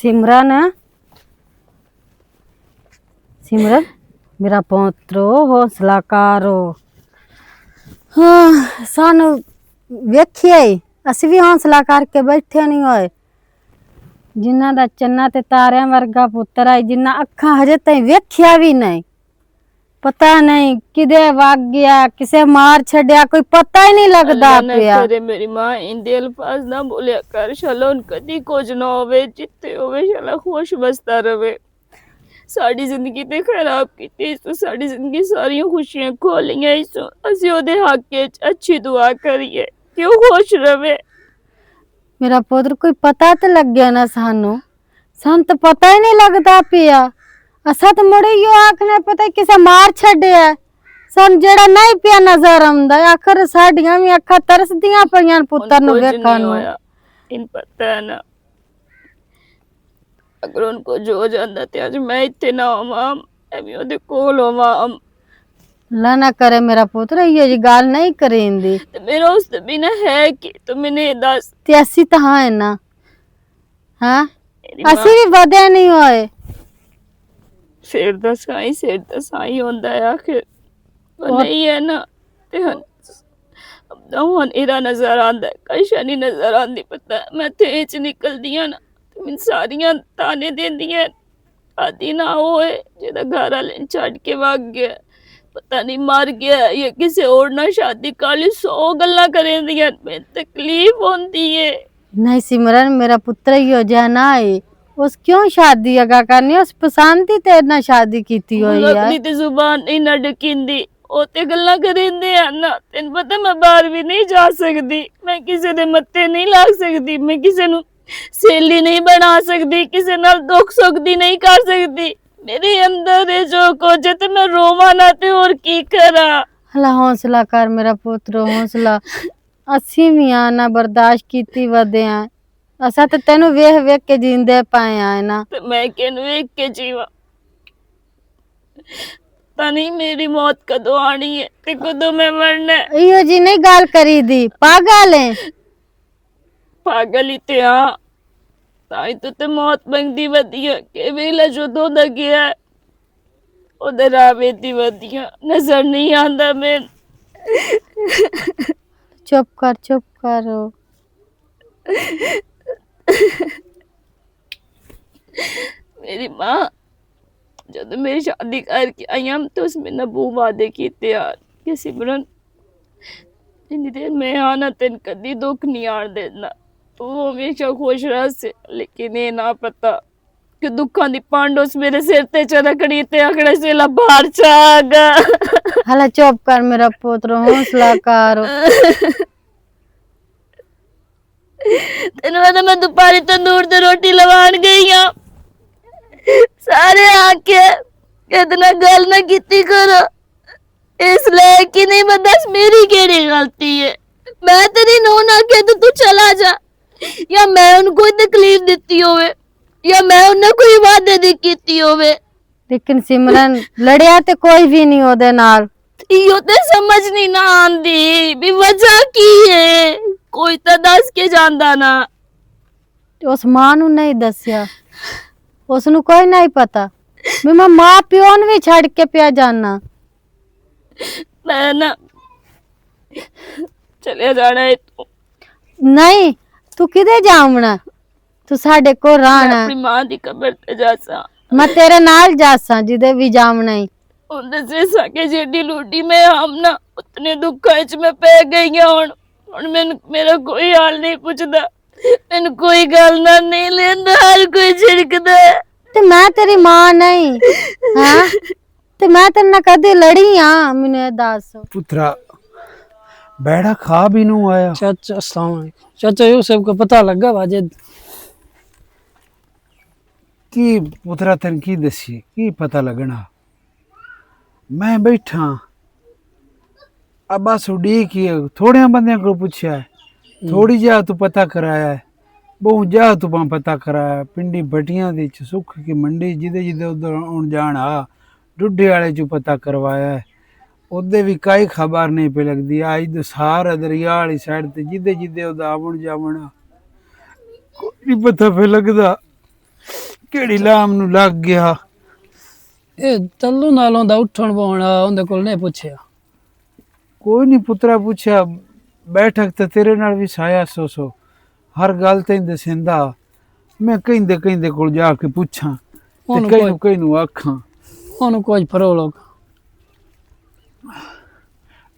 सिमरन सिमरन मेरा पोत्रो हौसला करो। हाँ सानू वेखिए ਅਸੀਂ भी हौसला करके बैठे नहीं होए। जिन्ना दा चन्ना ते तारियां वर्गा पुत्तर आई जिन्ना अखा हजे ताईं वेखिया भी नहीं। पता नहीं किदे वग गया किसे मार छड़िया कोई पता ही नहीं लगदा पिया। करे मेरी मां इंदे अल्फाज ना बोलिया कर शाला उन कदी कुछ ना होवे जिथे होवे शाला खुश बसता रवे। साड़ी जिंदगी ते खराब कीती तो साड़ी जिंदगी सारी खुशियां खो लियां इसो असि ओदे हक च अच्छी दुआ करिए क्यों खुश रवे। मेरा पुत्र कोई पता तो लग गया ना सानू सान तो पता ही नहीं लगता पिया। असा तो मुड़े यो आखने पता किसे मार छड़िया सन जेड़ा नहीं पिया नजर आंदा आखिर साडियां भी अखा तरसदियां पईयां पुत्तर नु वेखण नु। इन पता है ना अगर उनको जो जांदा ते आज मैं इत्थे ना होवां मैं भी ओदे कोल होवां। ला ना करे मेरा पुत्र ये जी गाल नहीं करेंदी ते मेरा उस ते बिना है कि तो मैंने दस ते असी तो हाँ है ना। हाँ असी भी बदे नहीं होए सिर दा साई होंदा है आखिर वो नहीं है ना ते हन इरा नजर आंदा है कशा नहीं नजर आंदी पता मैं थे च निकल दिया ना ते मैं सारियां ताने देंदियां आदि ना होए जेदा घर वाले छड़ के भाग गया पता नहीं मर गया या किसी और ना शादी काली 100 गल्ला करेंदियां मैं तकलीफ होंदी है। नहीं सिमरन मेरा पुत्र ही जाना है उस क्यों शादी अगा करनी उस पसंद ही तेरे ना शादी कीती हुई है। अपनी ते जुबान नहीं ना डकींदी ओ ते गल्ला करेंदे आ ना तेन पता मैं बाहर भी नहीं जा सकती मैं किसी दे मत्थे नहीं लाग सकती मैं किसी नु सहेली नहीं बना सकती किसी नाल दुख सुख दी नहीं कर सकती मेरे अंदर है जो कुछ ते मैं रोवा ना ते और की करा। हला हौसला कर मेरा पुत्र हौसला असी भी आना बर्दाश्त कीती वदे आ असा ते तेनु वेख वेख के जींदे पाए है ना ते मैं केन वेख के जीवा नहीं मेरी मौत कदों आनी है ते कदों मैं मरना है। इयो जी नहीं गाल करी दी पागल है पागल ही ते हाँ ताई तो मौत मंगदी वधिया के वेला जो दो दा गया उधर आवेदी वधिया नजर नहीं आंदा मैं। चुप करो मेरी माँ जब मेरी शादी करके आई हम तो उसमें नबू वादे कीते यार कि सिमरन जिन्नी देर मैं आना तेन कदी दुख नहीं आन देना वो हमेशा खुश रह से लेकिन ये ना पता कि दुखा दी पांडोस मेरे सिर ते चरकड़ी ते अगड़े से बाहर चागा। हला चुप कर मेरा पुत्र हौसला कर तेन पता मैं दोपहरी तंदूर ते रोटी लवान गई हां सारे आके इतना गल ना कीती करो इसलिए कि नहीं बदस मेरी केड़ी गलती है मैं तेरी नौ ना के तो तू चला जा या मैं उनको तकलीफ देती होवे या मैं उन्हें कोई वादे दी कीती होवे। लेकिन सिमरन लड़िया ते कोई भी नहीं ओदे नाल यो ते समझ नहीं ना आंदी भी वजह की है कोई तो दस के जानदा ना उस मां नु नहीं दसिया उसनु कोई नहीं पता मैं मां प्यो ने भी छड़ के पिया जाना मैं ना चले जाना है तू नहीं तू किदे जावना तू साडे को रहना अपनी मां दी कब्र ते जासा मैं तेरे नाल जासा जिदे भी जावना ही उनसे से सके जेडी लूटी में हम ना उतने दुखा च मैं पै गई हुन मेरा कोई हाल नहीं पूछदा मैनू कोई गल ना नहीं लेंदा हर कोई झिड़कदा ते मैं तेरी मां नहीं हां ते मैं तेरे ना कदे लड़ी हां मैंने दस पुत्रा बैठा खा भी नू आया। चाचा अस्सलाम वालेकुम चाचा यूसुफ को पता लगा वाजिद की पुत्रा तेन की दसी की पता लगना मैं बैठा अब बस उड़ीक ही थोड़े बंदे को पूछा है थोड़ी जा तू पता कराया है बहु जा तू पता कराया पिंडी बटियां दी सुख की मंडी जिदे जिदे उधर आउण जाण आ डुड्डे वाले चू पता करवाया है ओदे भी काई खबर नहीं पे लगदी आज तो सारा दरिया वाली साइड ते जिदे जिदे ओदा आवण जावण कोई नहीं पता पे लगदा ਕਿਹੜੀ ਲਾਮ ਨੂੰ ਲੱਗ ਗਿਆ। ਇਹ ਤੱਲੂ ਨਾਲੋਂ ਦਾ ਉੱਠਣ ਪਾਉਣਾ ਉਹਦੇ ਕੋਲ ਨਹੀਂ ਪੁੱਛਿਆ। ਕੋਈ ਨਹੀਂ ਪੁੱਤਰਾ ਪੁੱਛਿਆ, ਬੈਠਕ ਤੇ ਤੇਰੇ ਨਾਲ ਵੀ ਸਾਇਆ ਸੋ ਹਰ ਗੱਲ ਤੈਨੂੰ ਦਸਿੰਦਾ। ਮੈਂ ਕਹਿੰਦੇ ਕੋਲ ਜਾ ਕੇ ਪੁੱਛਾਂ ਤੇ ਉਹਨੂੰ ਕਈ ਨੂੰ ਆਖਾਂ। ਉਹਨੂੰ ਕੁਝ ਫਰੋਲੋ।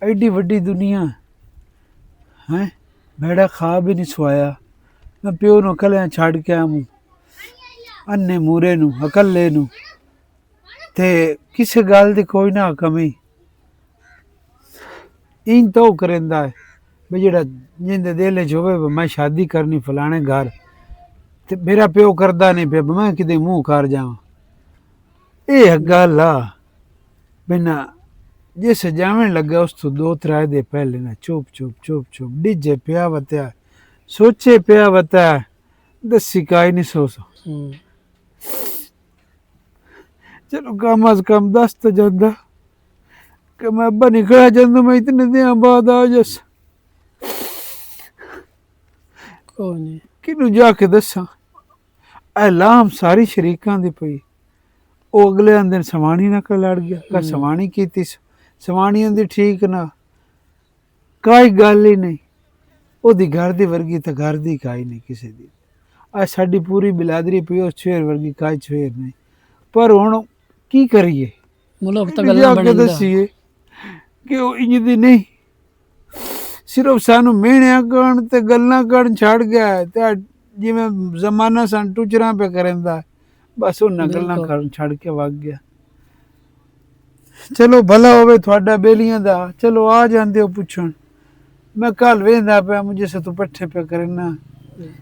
ਐਡੀ ਵੱਡੀ ਦੁਨੀਆ ਹੈ, ਬੈੜਾ ਖਾ ਵੀ ਨਹੀਂ ਸਵਾਇਆ। ਮੈਂ ਪਿਓ ਨੂੰ ਇਕੱਲਿਆਂ ਛੱਡ ਕੇ ਆਵਾਂ, ਅੰਨੇ ਮੂਰੇ ਨੂੰ ਇਕੱਲੇ ਨੂੰ, ਤੇ ਕਿਸੇ ਗੱਲ ਦੀ ਕੋਈ ਨਾ ਕਮੀ। ਇੰਜ ਤਾਂ ਉਹ ਕਰਿੰਦਾ ਹੈ ਵੀ ਜਿਹੜਾ ਜਿੰਦੇ ਦਿਲ 'ਚ ਹੋਵੇ ਵੀ ਮੈਂ ਸ਼ਾਦੀ ਕਰਨੀ ਫਲਾਣੇ ਘਰ, ਤੇ ਮੇਰਾ ਪਿਓ ਕਰਦਾ ਨਹੀਂ ਪਿਆ, ਮੈਂ ਕਿਤੇ ਮੂੰਹ ਕਰ ਜਾਵਾਂ। ਇਹ ਗੱਲ ਆ ਬਿਨਾ ਜਿਸ ਜਾਵਣ ਲੱਗਾ ਉਸ ਤੋਂ 2-3 ਦੇ ਪਹਿਲੇ ਨਾ ਚੁੱਪ ਡਿੱਜੇ ਪਿਆ ਵਤਿਆ, ਸੋਚੇ ਪਿਆ ਵਤਾ, ਦੱਸੀ ਕਾਈ ਨਹੀਂ ਸੋਚ। ਚਲੋ ਕਮ ਅਜ਼ ਕਮ ਦੱਸ ਤਾਂ ਜਾਂਦਾ ਕਿ ਮੈਂ ਅੱਬਾ ਨਿਕਲਿਆ ਜਦੋਂ ਮੈਂ ਇਤਨੇ ਦਿਨਾਂ ਬਾਅਦ ਆ ਜਸ। ਕੋਈ ਨਹੀਂ, ਕਿਹਨੂੰ ਜਾ ਕੇ ਦੱਸਾਂ? ਐਲਾਮ ਸਾਰੀ ਸ਼ਰੀਕਾਂ ਦੀ ਪਈ। ਉਹ ਅਗਲੇ ਦਿਨ ਸਵਾਣੀ ਨਾਲ ਲੜ ਗਿਆ, ਕਾ ਸਵਾਣੀ ਕੀਤੀ, ਸਵਾਣੀ ਦੀ ਠੀਕ ਨਾ, ਕਾਈ ਗੱਲ ਹੀ ਨਹੀਂ। ਉਹਦੀ ਘਰ ਦੀ ਵਰਗੀ ਤਾਂ ਘਰ ਦੀ ਕਾਈ ਨਹੀਂ ਕਿਸੇ ਦੀ। ਅੱਜ ਸਾਡੀ ਪੂਰੀ ਬਿਲਾਦਰੀ ਪਈ ਉਸ ਛੇਰ ਵਰਗੀ ਕਾਈ ਛੇਰ ਨਹੀਂ। ਪਰ ਹੁਣ ਕੀ ਕਰੀਏ? ਮੁਲਕ ਤਾਂ ਜਾ ਗੱਲਾਂ ਕੇ ਬਣਦਾ। ਦੱਸੀਏ ਕਿ ਉਹ ਇੰਜ ਦੀ ਨਹੀਂ, ਸਿਰਫ ਸਾਨੂੰ ਮਿਹਣਿਆ ਕਰਨ ਤੇ ਗੱਲਾਂ ਕਰਨ ਛੱਡ ਗਿਆ। ਤੇ ਜਿਵੇਂ ਜ਼ਮਾਨਾ ਸਾਨੂੰ ਟੁਚਰਾਂ ਪੇ ਕਰਦਾ, ਬਸ ਉਹਨਾਂ ਗੱਲਾਂ ਕਰਨ ਛੱਡ ਕੇ ਵਗ ਗਿਆ। ਚਲੋ ਭਲਾ ਹੋਵੇ ਤੁਹਾਡਾ ਬੇਲੀਆਂ ਦਾ, ਚਲੋ ਆ ਜਾਂਦੇ ਹੋ ਪੁੱਛਣ। ਮੈਂ ਕੱਲ ਵੇਂਦਾ ਪਿਆ ਮੁਝੇ ਸੇ ਤੂੰ ਪੱਠੇ ਪੇ ਕਰਨਾ,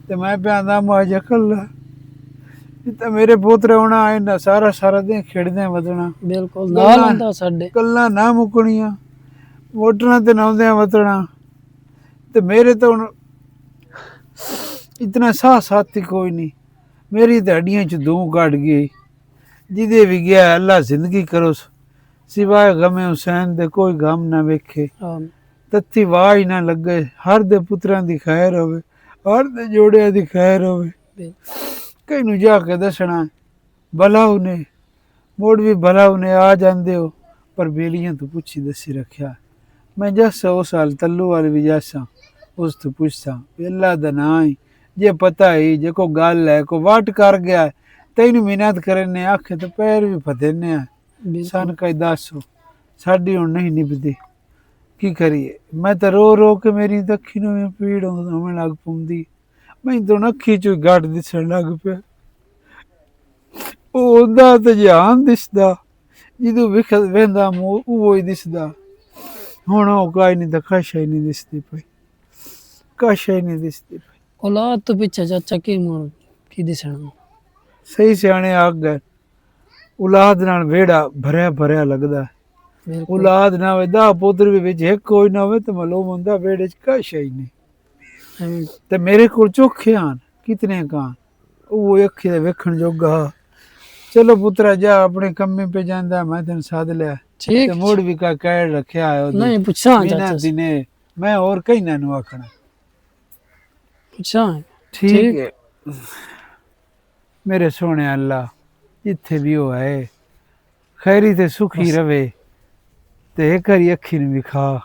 ਤੇ ਮੈਂ ਪਿਆ ਦਾ ਮੁਆਜਾ ਕੱਲਾ ਤਾਂ ਮੇਰੇ ਪੋਤਰੇ ਹੋਣਾ ਇਹਨਾਂ ਸਾਰਾ ਦਿਨ ਖੇਡਦੇ ਵਧਣਾ। ਬਿਲਕੁਲ ਨਾਲ ਹੁੰਦਾ ਸਾਡੇ, ਗੱਲਾਂ ਨਾ ਮੁੱਕਣੀਆਂ, ਮੋਟਰਾਂ ਤੇ ਨਾਉਂਦਿਆਂ ਵਤਣਾ। ਤੇ ਮੇਰੇ ਤਾਂ ਹੁਣ ਇਤਨਾ ਸਾਥੀ ਕੋਈ ਨਹੀਂ। ਮੇਰੀ ਤਾਂ ਹੱਡੀਆਂ 'ਚ ਦੂੰ ਕੱਢ ਗਈ। ਜਿਹਦੇ ਵੀ ਗਿਆ ਅੱਲਾ ਜ਼ਿੰਦਗੀ ਕਰੋ, ਸਿਵਾਏ ਗਮੇ ਹੁਸੈਨ ਦੇ ਕੋਈ ਗਮ ਨਾ ਵੇਖੇ, ਤੱਤੀ ਵਾਹ ਨਾ ਲੱਗੇ। ਹਰ ਦੇ ਪੁੱਤਰਾਂ ਦੀ ਖੈਰ ਹੋਵੇ, ਹਰ ਦੇ ਜੋੜਿਆਂ ਦੀ ਖੈਰ ਹੋਵੇ। ਕਈ ਨੂੰ ਜਾ ਕੇ ਦੱਸਣਾ ਭਲਾ ਉਹਨੇ ਮੋੜ ਵੀ ਭਲਾ ਉਹਨੇ ਆ ਜਾਂਦੇ ਹੋ। ਪਰ ਬੇਲੀਆਂ ਤੋਂ ਪੁੱਛੀ ਦੱਸੀ ਰੱਖਿਆ। ਮੈਂ ਜੱਸਾ ਉਸ ਸਾਲ ਤੱਲੂ ਵਾਲੇ ਵੀ ਜੱਸਾ, ਉਸ ਤੋਂ ਪੁੱਛਦਾ ਵੀ ਅੱਲਾ ਦਾ ਨਾਂ ਹੀ ਜੇ ਪਤਾ ਹੀ ਜੇ ਕੋਈ ਗੱਲ ਹੈ, ਕੋਈ ਵਾਟ ਕਰ ਗਿਆ ਤੈਨੂੰ ਮਿਹਨਤ ਕਰਨੇ ਆਖੇ ਤੇ ਪੈਰ ਵੀ ਫਤੇਨੇ ਆ। ਸਨ ਕਈ ਦੱਸੋ ਸਾਡੀ ਹੁਣ ਨਹੀਂ ਨਿਭਦੀ, ਕੀ ਕਰੀਏ? ਮੈਂ ਤਾਂ ਰੋ ਕੇ ਮੇਰੀ ਅੱਖੀ ਨੂੰ ਪੀੜ ਹੋਣ ਲੱਗ ਪਉਂਦੀ। ਮੈਨੂੰ ਤਾਂ ਅੱਖੀ ਚੋਂ ਗੱਡ ਦਿਸਣ ਲੱਗ ਪਿਆ। ਉਹ ਉਹਦਾ ਤਾਂ ਜਹਾਨ ਦਿਸਦਾ, ਜਦੋਂ ਵੇਂਦਾ ਮੂੰਹ ਉਹ ਹੀ ਦਿਸਦਾ। ਹੁਣ ਉਹ ਕਾਈ ਨਹੀਂ ਤਾਂ ਕਾਸ਼ਾ ਹੀ ਨਹੀਂ ਦਿਸਦੀ ਪਈ, ਕਾਸ਼ਾ ਹੀ ਨਹੀਂ ਦਿਸਦੀ ਪਈ। ਔਲਾਦ ਤੋਂ ਪਿੱਛੇ ਚਾਚਾ ਕੀ ਦਿਸਣਾ। ਸਹੀ ਸਿਆਣੇ ਆਖ ਗਏ, ਔਲਾਦ ਨਾਲ ਵਿਹੜਾ ਭਰਿਆ ਲੱਗਦਾ। ਔਲਾਦ ਨਾ ਹੋਵੇ, 10 ਪੁੱਤਰ ਵੀ ਵਿੱਚ ਇੱਕ ਕੋਈ ਨਾ ਹੋਵੇ ਤੇ ਮਾਲੂਮ ਹੁੰਦਾ ਵਿਹੜੇ 'ਚ ਕਾਸ਼ਾ ਹੀ ਨਹੀਂ। ਤੇ ਮੇਰੇ ਕੋਲ ਚੋਖੇ ਆਣ ਕਿਤਨੇ ਕਾਂ, ਉਹ ਅੱਖੀ ਦੇ ਵੇਖਣ ਜੋਗਾ। ਚਲੋ ਪੁੱਤਰਾ ਜਾ ਆਪਣੇ ਕੰਮੇ ਪੇ ਜਾਂਦਾ, ਮੈਂ ਤੈਨੂੰ ਸੱਦ ਲਿਆ ਤੇ ਮੋੜ ਵੀ ਕਾ ਕਹਿ ਰੱਖਿਆ ਹੈ ਨਹੀਂ ਪੁੱਛਾਂ ਚਾਚਾ ਦਿਨੇ। ਮੈਂ ਹੋਰ ਕਈਨਾਂ ਨੂੰ ਆਖਣਾ ਪੁੱਛਾਂ। ਠੀਕ ਹੈ ਮੇਰੇ ਸੋਹਣੇ ਅੱਲਾ, ਜਿੱਥੇ ਵੀ ਉਹ ਹੈ ਖੈਰੀ ਤੇ ਸੁਖੀ ਰਵੇ। ਤੇ ਇੱਕ ਵਾਰੀ ਅੱਖੀ ਨੂੰ ਵਿਖਾ,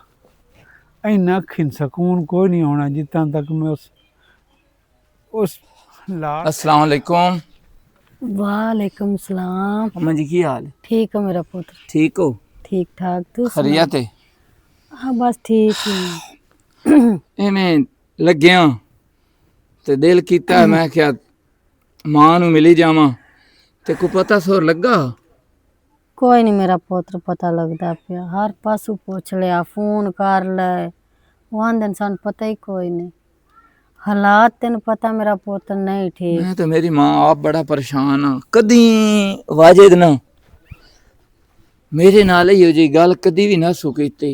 ਇੰਨਾ ਅੱਖੀ ਨੂੰ ਸਕੂਨ ਕੋਈ ਨਹੀਂ ਹੋਣਾ ਜਿੱਤਾਂ ਤੱਕ ਮੈਂ ਉਸ अस्सलाम वालेकुम। वालेकुम सलाम। अम्मा जी की हाल है? ठीक है मेरा पुत्र, ठीक हो? ठीक ठाक। तू खरियत है? हाँ बस ठीक ही। इवें लग्या ते दिल कीता मैं क्या मां नू मिली जावां, ते को पता सोर लगा? कोई नहीं मेरा पुत्र पता लगता पिया, हर पासों पूछ लिया, फोन कर ले, वहां दिन सन पता ही कोई नहीं। हालात तेन पता मेरा पुत्र नहीं ठीक। मैं तो मेरी मां आप बड़ा परेशान हाँ। कदी वाजिद ना मेरे नाल ही जी गल कदी भी ना सु कीती।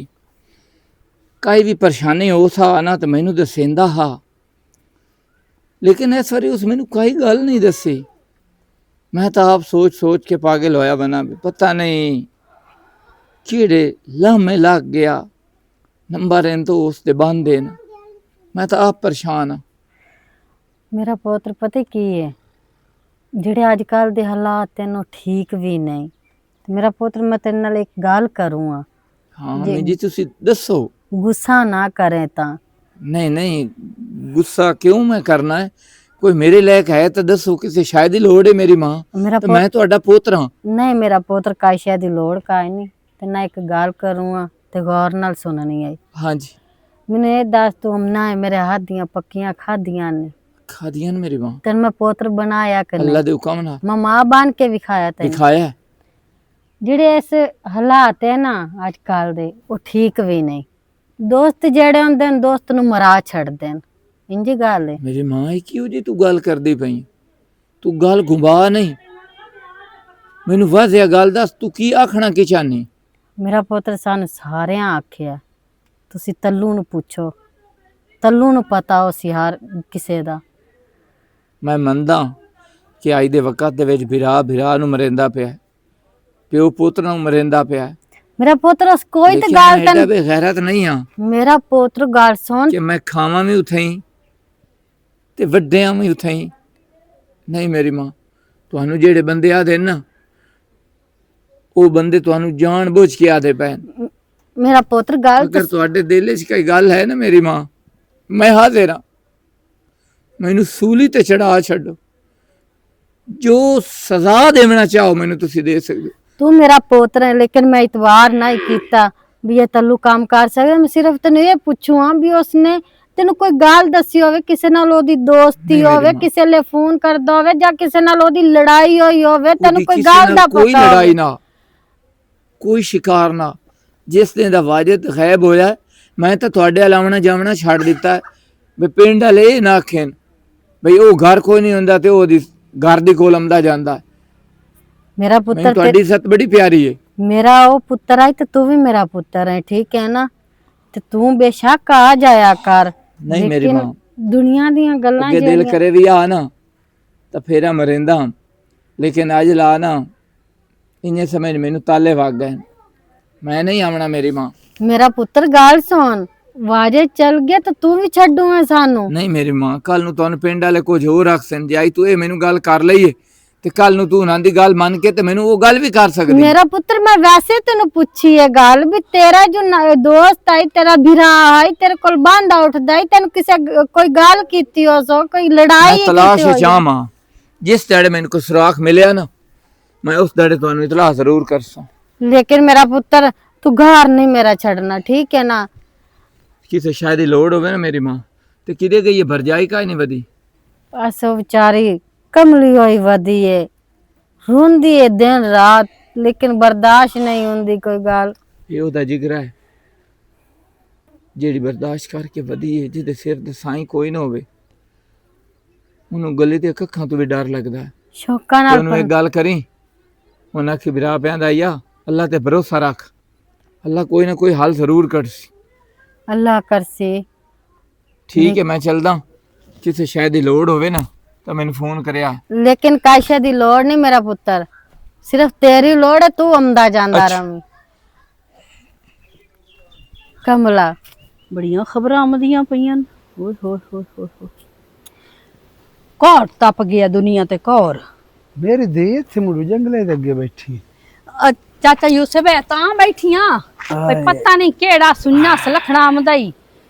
काई भी परेशानी हो सा ना तो मैनू दसेंदा हा, लेकिन इस बारी उस मैनू कोई गल नहीं दसी। मैं तो आप सोच के पागल होया बना, पता नहीं किहड़े लम्हे लग गया नंबर इन तो उसके बंद देन। मैं तो आप परेशान हाँ। मेरा पुत्र पता की है, ਜਿਹੜੇ ਅੱਜ ਕੱਲ ਦੇ ਹਾਲਾਤ ਨੇ ਉਹ ਠੀਕ ਵੀ ਨਹੀਂ। ਤੇ ਮੇਰਾ ਪੁੱਤਰ ਮੈਂ ਤੇਰੇ ਨਾਲ ਇੱਕ ਗੱਲ ਕਰੂੰਗਾ, ਹਾਂ ਮੰਮੀ ਜੀ ਤੁਸੀਂ ਦੱਸੋ। ਗੁੱਸਾ ਨਾ ਕਰੇ ਤਾਂ। ਨਹੀਂ ਨਹੀਂ ਗੁੱਸਾ ਕਿਉਂ ਮੈਂ ਕਰਨਾ ਹੈ? ਕੋਈ ਮੇਰੇ ਲਾਇਕ ਹੈ ਤਾਂ ਦੱਸੋ, ਕਿਸੇ ਸ਼ਾਇਦ ਦੀ ਲੋੜ ਹੈ ਮੇਰੀ ਮਾਂ, ਮੇਰਾ ਤੇ ਮੈਂ ਤੁਹਾਡਾ ਪੁੱਤਰ ਹਾਂ। ਨਹੀਂ ਮੇਰਾ ਪੁੱਤਰ ਕਾਇਸ਼ਾ ਦੀ ਲੋੜ ਕਾਇ ਨਹੀਂ। ਤੇ ਨਾ ਇੱਕ ਗੱਲ ਕਰੂੰਗਾ ਤੇ ਗੌਰ ਨਾਲ ਸੁਣਨੀ ਹੈ। ਹਾਂਜੀ ਮੈਨੂੰ ਇਹ ਦੱਸ ਤੂੰ ਅਮਨਾ ਹੈ ਮੇਰੇ ਹੱਥ ਦੀਆਂ ਪੱਕੀਆਂ ਖਾਧੀਆਂ ਨੇ? ਖਾਦੀਆਂ ਨੇ ਮੇਰੀ ਮਾਂ, ਤੈਨੂੰ ਮੈਂ ਪੁੱਤਰ ਬਣਾਇਆ ਕਿ ਅੱਲਾ ਨਹੀਂ? ਦੇ ਹੁਕਮ ਨਾਲ ਮੈਂ ਮਾਂ ਬਣ ਕੇ ਵਿਖਾਇਆ ਤੈਨੂੰ। ਦਿਖਾਇਆ। ਜਿਹੜੇ ਇਸ ਹਾਲਾਤ ਹੈ ਨਾ ਅੱਜ ਕੱਲ ਦੇ, ਉਹ ਠੀਕ ਵੀ ਨਹੀਂ। ਦੋਸਤ ਜਿਹੜੇ ਹੁੰਦੇ ਨੇ ਦੋਸਤ ਨੂੰ ਮਰਾ ਛੱਡਦੇ ਨੇ, ਇੰਜ ਗੱਲ ਹੈ। ਮੇਰੀ ਮਾਂ ਇਹ ਕਿਉਂ ਜੀ ਤੂੰ ਗੱਲ ਕਰਦੀ ਪਈ? ਤੂੰ ਗੱਲ ਘੁੰਮਾ ਨਹੀਂ, ਮੈਨੂੰ ਵਾਜ਼ਿਆ ਗੱਲ ਦੱਸ, ਤੂੰ ਕੀ ਆਖਣਾ ਕੀ ਚਾਹਨੀ? ਮੇਰਾ ਪੁੱਤਰ ਸਾਨੂੰ ਸਾਰਿਆਂ ਆਖਿਆ, ਤੁਸੀਂ ਤੱਲੂ ਨੂੰ ਪੁੱਛੋ, ਤੱਲੂ ਨੂੰ ਪਤਾ ਉਹ ਸੀ ਹਰ ਕਿਸੇ ਦਾ। ਮੈਂ ਮੰਨਦਾ ਕਿ ਅੱਜ ਦੇ ਵਕਤ ਦੇ ਵਿੱਚ ਭਰਾ ਨੂੰ ਮਰਿੰਦਾ ਪਿਆ, ਪਿਓ ਪੁੱਤਰ ਨੂੰ ਮਰਿੰਦਾ ਪਿਆ। ਮੇਰਾ ਪੁੱਤਰ ਕੋਈ ਤੇ ਲੇਕਿਨ ਗੱਲ ਮੈਂ ਤਾਂ ਐਡਾ ਬੇਗੈਰਤ ਨਹੀਂ ਹਾਂ ਮੇਰਾ ਪੁੱਤਰ ਗੱਲ ਸੁਣ ਕਿ ਮੈਂ ਖਾਵਾਂ ਵੀ ਉੱਥੇ ਹੀ ਤੇ ਵੱਡਿਆਂ ਵੀ ਉੱਥੇ ਹੀ। ਨਹੀਂ ਮੇਰੀ ਮਾਂ, ਤੁਹਾਨੂੰ ਜਿਹੜੇ ਬੰਦੇ ਆਦੇ ਨਾ, ਉਹ ਬੰਦੇ ਤੁਹਾਨੂੰ ਜਾਣ ਬੁੱਝ ਕੇ ਆਦੇ ਪਏ। ਮੇਰਾ ਪੁੱਤਰ ਗੱਲ ਅਗਰ ਤੁਹਾਡੇ ਦਿਲ 'ਚ ਕੋਈ ਗੱਲ ਹੈ ਨਾ ਮੇਰੀ ਮਾਂ, ਮੈਂ ਹਾਜ਼ਰ ਹਾਂ, ਮੈਨੂੰ ਸੂਲੀ ਤੇ ਚੜਾ ਛੱਡੋ, ਜੋ ਸਜ਼ਾ ਦੇਣਾ ਚਾਹੋ ਮੈਨੂੰ ਤੁਸੀਂ ਦੇ ਸਕਦੇ ਹੋ। ਤੂੰ ਮੇਰਾ ਪੁੱਤਰ ਹੈ, ਲੇਕਿਨ ਮੈਂ ਇਤਵਾਰ ਨਹੀਂ ਕੀਤਾ ਵੀ ਇਹ ਤੱਲੂ ਕੰਮ ਕਰ ਸਕਦਾ। ਮੈਂ ਸਿਰਫ ਤੈਨੂੰ ਇਹ ਪੁੱਛੂਆਂ ਵੀ ਉਸਨੇ ਤੈਨੂੰ ਕੋਈ ਗੱਲ ਦੱਸੀ ਹੋਵੇ, ਕਿਸੇ ਨਾਲ ਉਹਦੀ ਦੋਸਤੀ ਨਹੀਂ ਮੇਰੀ ਹੋਵੇ, ਮਾਂ। ਕਿਸੇ ਲਈ ਫੋਨ ਕਰਦਾ ਹੋਵੇ, ਜਾਂ ਕਿਸੇ ਨਾਲ ਉਹਦੀ ਲੜਾਈ ਹੋਈ ਹੋਵੇ, ਤੈਨੂੰ ਉਹਦੀ ਕੋਈ ਕਿਸੇ ਗੱਲ ਨਾਲ ਦਾ ਕੋਈ ਪਤਾ ਲੜਾਈ ਹੋਵੇ? ਨਾ, ਕੋਈ ਸ਼ਿਕਾਰ ਨਾ। ਜਿਸ ਦਿਨ ਦਾ ਵਾਜਦ ਗਾਇਬ ਹੋਇਆ, ਮੈਂ ਤਾਂ ਤੁਹਾਡੇ ਅਲਾਵਣਾ ਜਾਵਣਾ ਛੱਡ ਦਿੱਤਾ ਹੈ। ਵੀ ਪਿੰਡ ਵਾਲੇ ਇਹ ਨਾ ਆਖਣ ਬਈ ਉਹ ਘਰ ਕੋਈ ਨਹੀਂ ਹੁੰਦਾ ਤੇ ਉਹਦੀ ਘਰ ਦੀ ਕੋਲ ਆਉਂਦਾ ਜਾਂਦਾ। ਮੇਰਾ ਮੈਨੂੰ ਪੁੱਤਰ ਤੁਹਾਡੀ ਇੱਜ਼ਤ ਬੜੀ ਪਿਆਰੀ ਹੈ। ਮੇਰਾ ਉਹ ਪੁੱਤਰ ਹੈ ਤੇ ਤੂੰ ਵੀ ਮੇਰਾ ਪੁੱਤਰ ਹੈ, ਠੀਕ ਹੈ ਨਾ? ਤੇ ਤੂੰ ਬੇਸ਼ੱਕ ਆ ਜਾਇਆ ਕਰ, ਨਹੀਂ ਮੇਰੀ ਲੇਕਿਨ ਮਾਂ, ਦੁਨੀਆ ਦੀਆਂ ਗੱਲਾਂ ਅੱਗੇ ਦਿਲ ਜਿਹੜੀਆਂ ਕਰੇ ਵੀ ਆ ਨਾ ਤਾਂ ਫੇਰਾ ਮਰਿੰਦਾ, ਲੇਕਿਨ ਅੱਜ ਲਾ ਨਾ ਇੰਨੇ ਸਮੇਂ ਮੈਨੂੰ ਤਾਲੇ ਵਗ ਗਏ, ਮੈਂ ਨਹੀਂ ਆਵਣਾ ਮੇਰੀ ਮਾਂ। ਮੇਰਾ ਪੁੱਤਰ ਗੱਲ ਸੁਣ, ਵਾਜੇ ਚੱਲ ਗਿਆ ਤਾਂ ਤੂੰ ਵੀ ਛੱਡੂਗਾ ਸਾਨੂੰ? ਨਹੀਂ ਮੇਰੀ ਮਾਂ, ਕੱਲ ਨੂੰ ਤੁਹਾਨੂੰ ਪਿੰਡ ਵਾਲੇ ਕੁਝ ਹੋਰ ਰੱਖ ਸਨ, ਜੇ ਅੱਜ ਤੂੰ ਇਹ ਮੈਨੂੰ ਗੱਲ ਕਰ ਲਈਏ ਤੇ ਕੱਲ ਨੂੰ ਤੂੰ ਉਹਨਾਂ ਦੀ ਗੱਲ ਮੰਨ ਕੇ ਤੇ ਮੈਨੂੰ ਉਹ ਗੱਲ ਵੀ ਕਰ ਸਕਦੀ। ਮੇਰਾ ਪੁੱਤਰ ਮੈਂ ਵੈਸੇ ਤੈਨੂੰ ਪੁੱਛੀ ਹੈ ਗੱਲ ਵੀ ਤੇਰਾ ਜੋ ਦੋਸਤ ਆਈ, ਤੇਰਾ ਭਰਾ ਆਈ, ਤੇਰੇ ਕੋਲ ਬਾਂਡਾ ਉੱਠਦਾ ਹੈ, ਤੈਨੂੰ ਕਿਸੇ ਕੋਈ ਗੱਲ ਕੀਤੀ ਹੋ ਸੋ, ਕੋਈ ਮੈਂ ਲੜਾਈ ਤਲਾਸ਼ ਕੀਤੀ ਹੋਈ? ਚਾਹਾਂ, ਜਿਸ ਦੜੇ ਮੈਨੂੰ ਕੋਈ ਸੁਰਾਖ ਮਿਲਿਆ ਨਾ, ਮੈਂ ਉਸ ਦੜੇ ਤੁਹਾਨੂੰ ਇਤਲਾਹ ਜ਼ਰੂਰ ਕਰਸਾਂ। ਲੇਕਿਨ ਮੇਰਾ ਪੁੱਤਰ ਤੂੰ ਘਰ ਨਹੀਂ ਮੇਰਾ ਛੱਡਣਾ, ਠੀਕ ਹੈ ਨਾ? ਕਿਸੇ ਸ਼ਾਇਦ ਦੀ ਲੋੜ ਹੋਵੇ ਨਾ ਮੇਰੀ ਮਾਂ, ਤੇ ਕਿਦੇ ਗਈ ਭਰਜਾਈ ਕਾਹ ਨਹੀਂ ਵਧੀ? ਬਸ ਉਹ ਵਿਚਾਰੀ ਕਮਲੀ ਹੋਈ ਵਧੀ ਏ, ਰੋਂਦੀ ਏ ਦਿਨ ਰਾਤ, ਲੇਕਿਨ ਬਰਦਾਸ਼ਤ ਨਹੀਂ ਹੁੰਦੀ ਕੋਈ ਗੱਲ। ਇਹ ਉਹਦਾ ਜਿਗਰਾ ਹੈ ਜਿਹੜੀ ਬਰਦਾਸ਼ਤ ਕਰਕੇ ਵਧੀ ਹੈ, ਜਿਹਦੇ ਸਿਰ ਤੇ ਸਾਈਂ ਕੋਈ ਨਾ ਹੋਵੇ, ਉਹਨੂੰ ਗਲੇ ਤੇ ਅੱਖਾਂ ਤੋਂ ਵੀ ਡਰ ਲੱਗਦਾ ਹੈ। ਸ਼ੌਕਾਂ ਤੇ ਨਾਲ ਉਹਨੂੰ ਇਹ ਗੱਲ ਕਰੀ, ਉਹਨਾਂ ਆਖੀ ਬਿਰਾ ਪਿਆਂਦਾ ਆ, ਅੱਲਾ ਤੇ ਭਰੋਸਾ ਰੱਖ, ਅੱਲਾ ਕੋਈ ਨਾ ਕੋਈ ਹੱਲ ਜ਼ਰੂਰ ਕੱਢਸੀ। ਅੱਲਾ ਕਰਸੇ। ਠੀਕ ਹੈ, ਮੈਂ ਚੱਲਦਾ, ਕਿਸੇ ਸ਼ਾਇਦ ਦੀ ਲੋੜ ਹੋਵੇ ਨਾ ਤਾਂ ਮੈਨੂੰ ਫੋਨ ਕਰਿਆ। ਲੇਕਿਨ ਕਾਇਸ਼ਾ ਦੀ ਲੋੜ ਨਹੀਂ ਮੇਰਾ ਪੁੱਤਰ, ਸਿਰਫ ਤੇਰੀ ਲੋੜ ਹੈ, ਤੂੰ ਆਉਂਦਾ ਜਾਂਦਾ ਅੱਛਾ। ਰਵੀਂ। ਕਮਲਾ ਬੜੀਆਂ ਖਬਰਾਂ ਆਉਂਦੀਆਂ ਪਈਆਂ ਨੇ। ਓਏ ਹੋਏ ਹੋਏ ਹੋਏ ਹੋਏ, ਕੌਰ ਤਪ ਗਿਆ ਦੁਨੀਆ ਤੇ ਕੌਰ। ਮੇਰੀ ਧੀ ਇੱਥੇ ਮੁੜੂ ਜੰਗਲੇ ਦੇ ਅੱਗੇ ਬੈਠੀ। ਚਾਚਾ ਯੂਸਫ ਹੈ ਤਾਂ ਬੈਠੀਆਂ, ਕੋਈ ਪਤਾ ਨਹੀਂ ਕਿਹੜਾ ਸੁਣਨਾ ਸਲਖਣਾ ਆਉਂਦਾ ਈ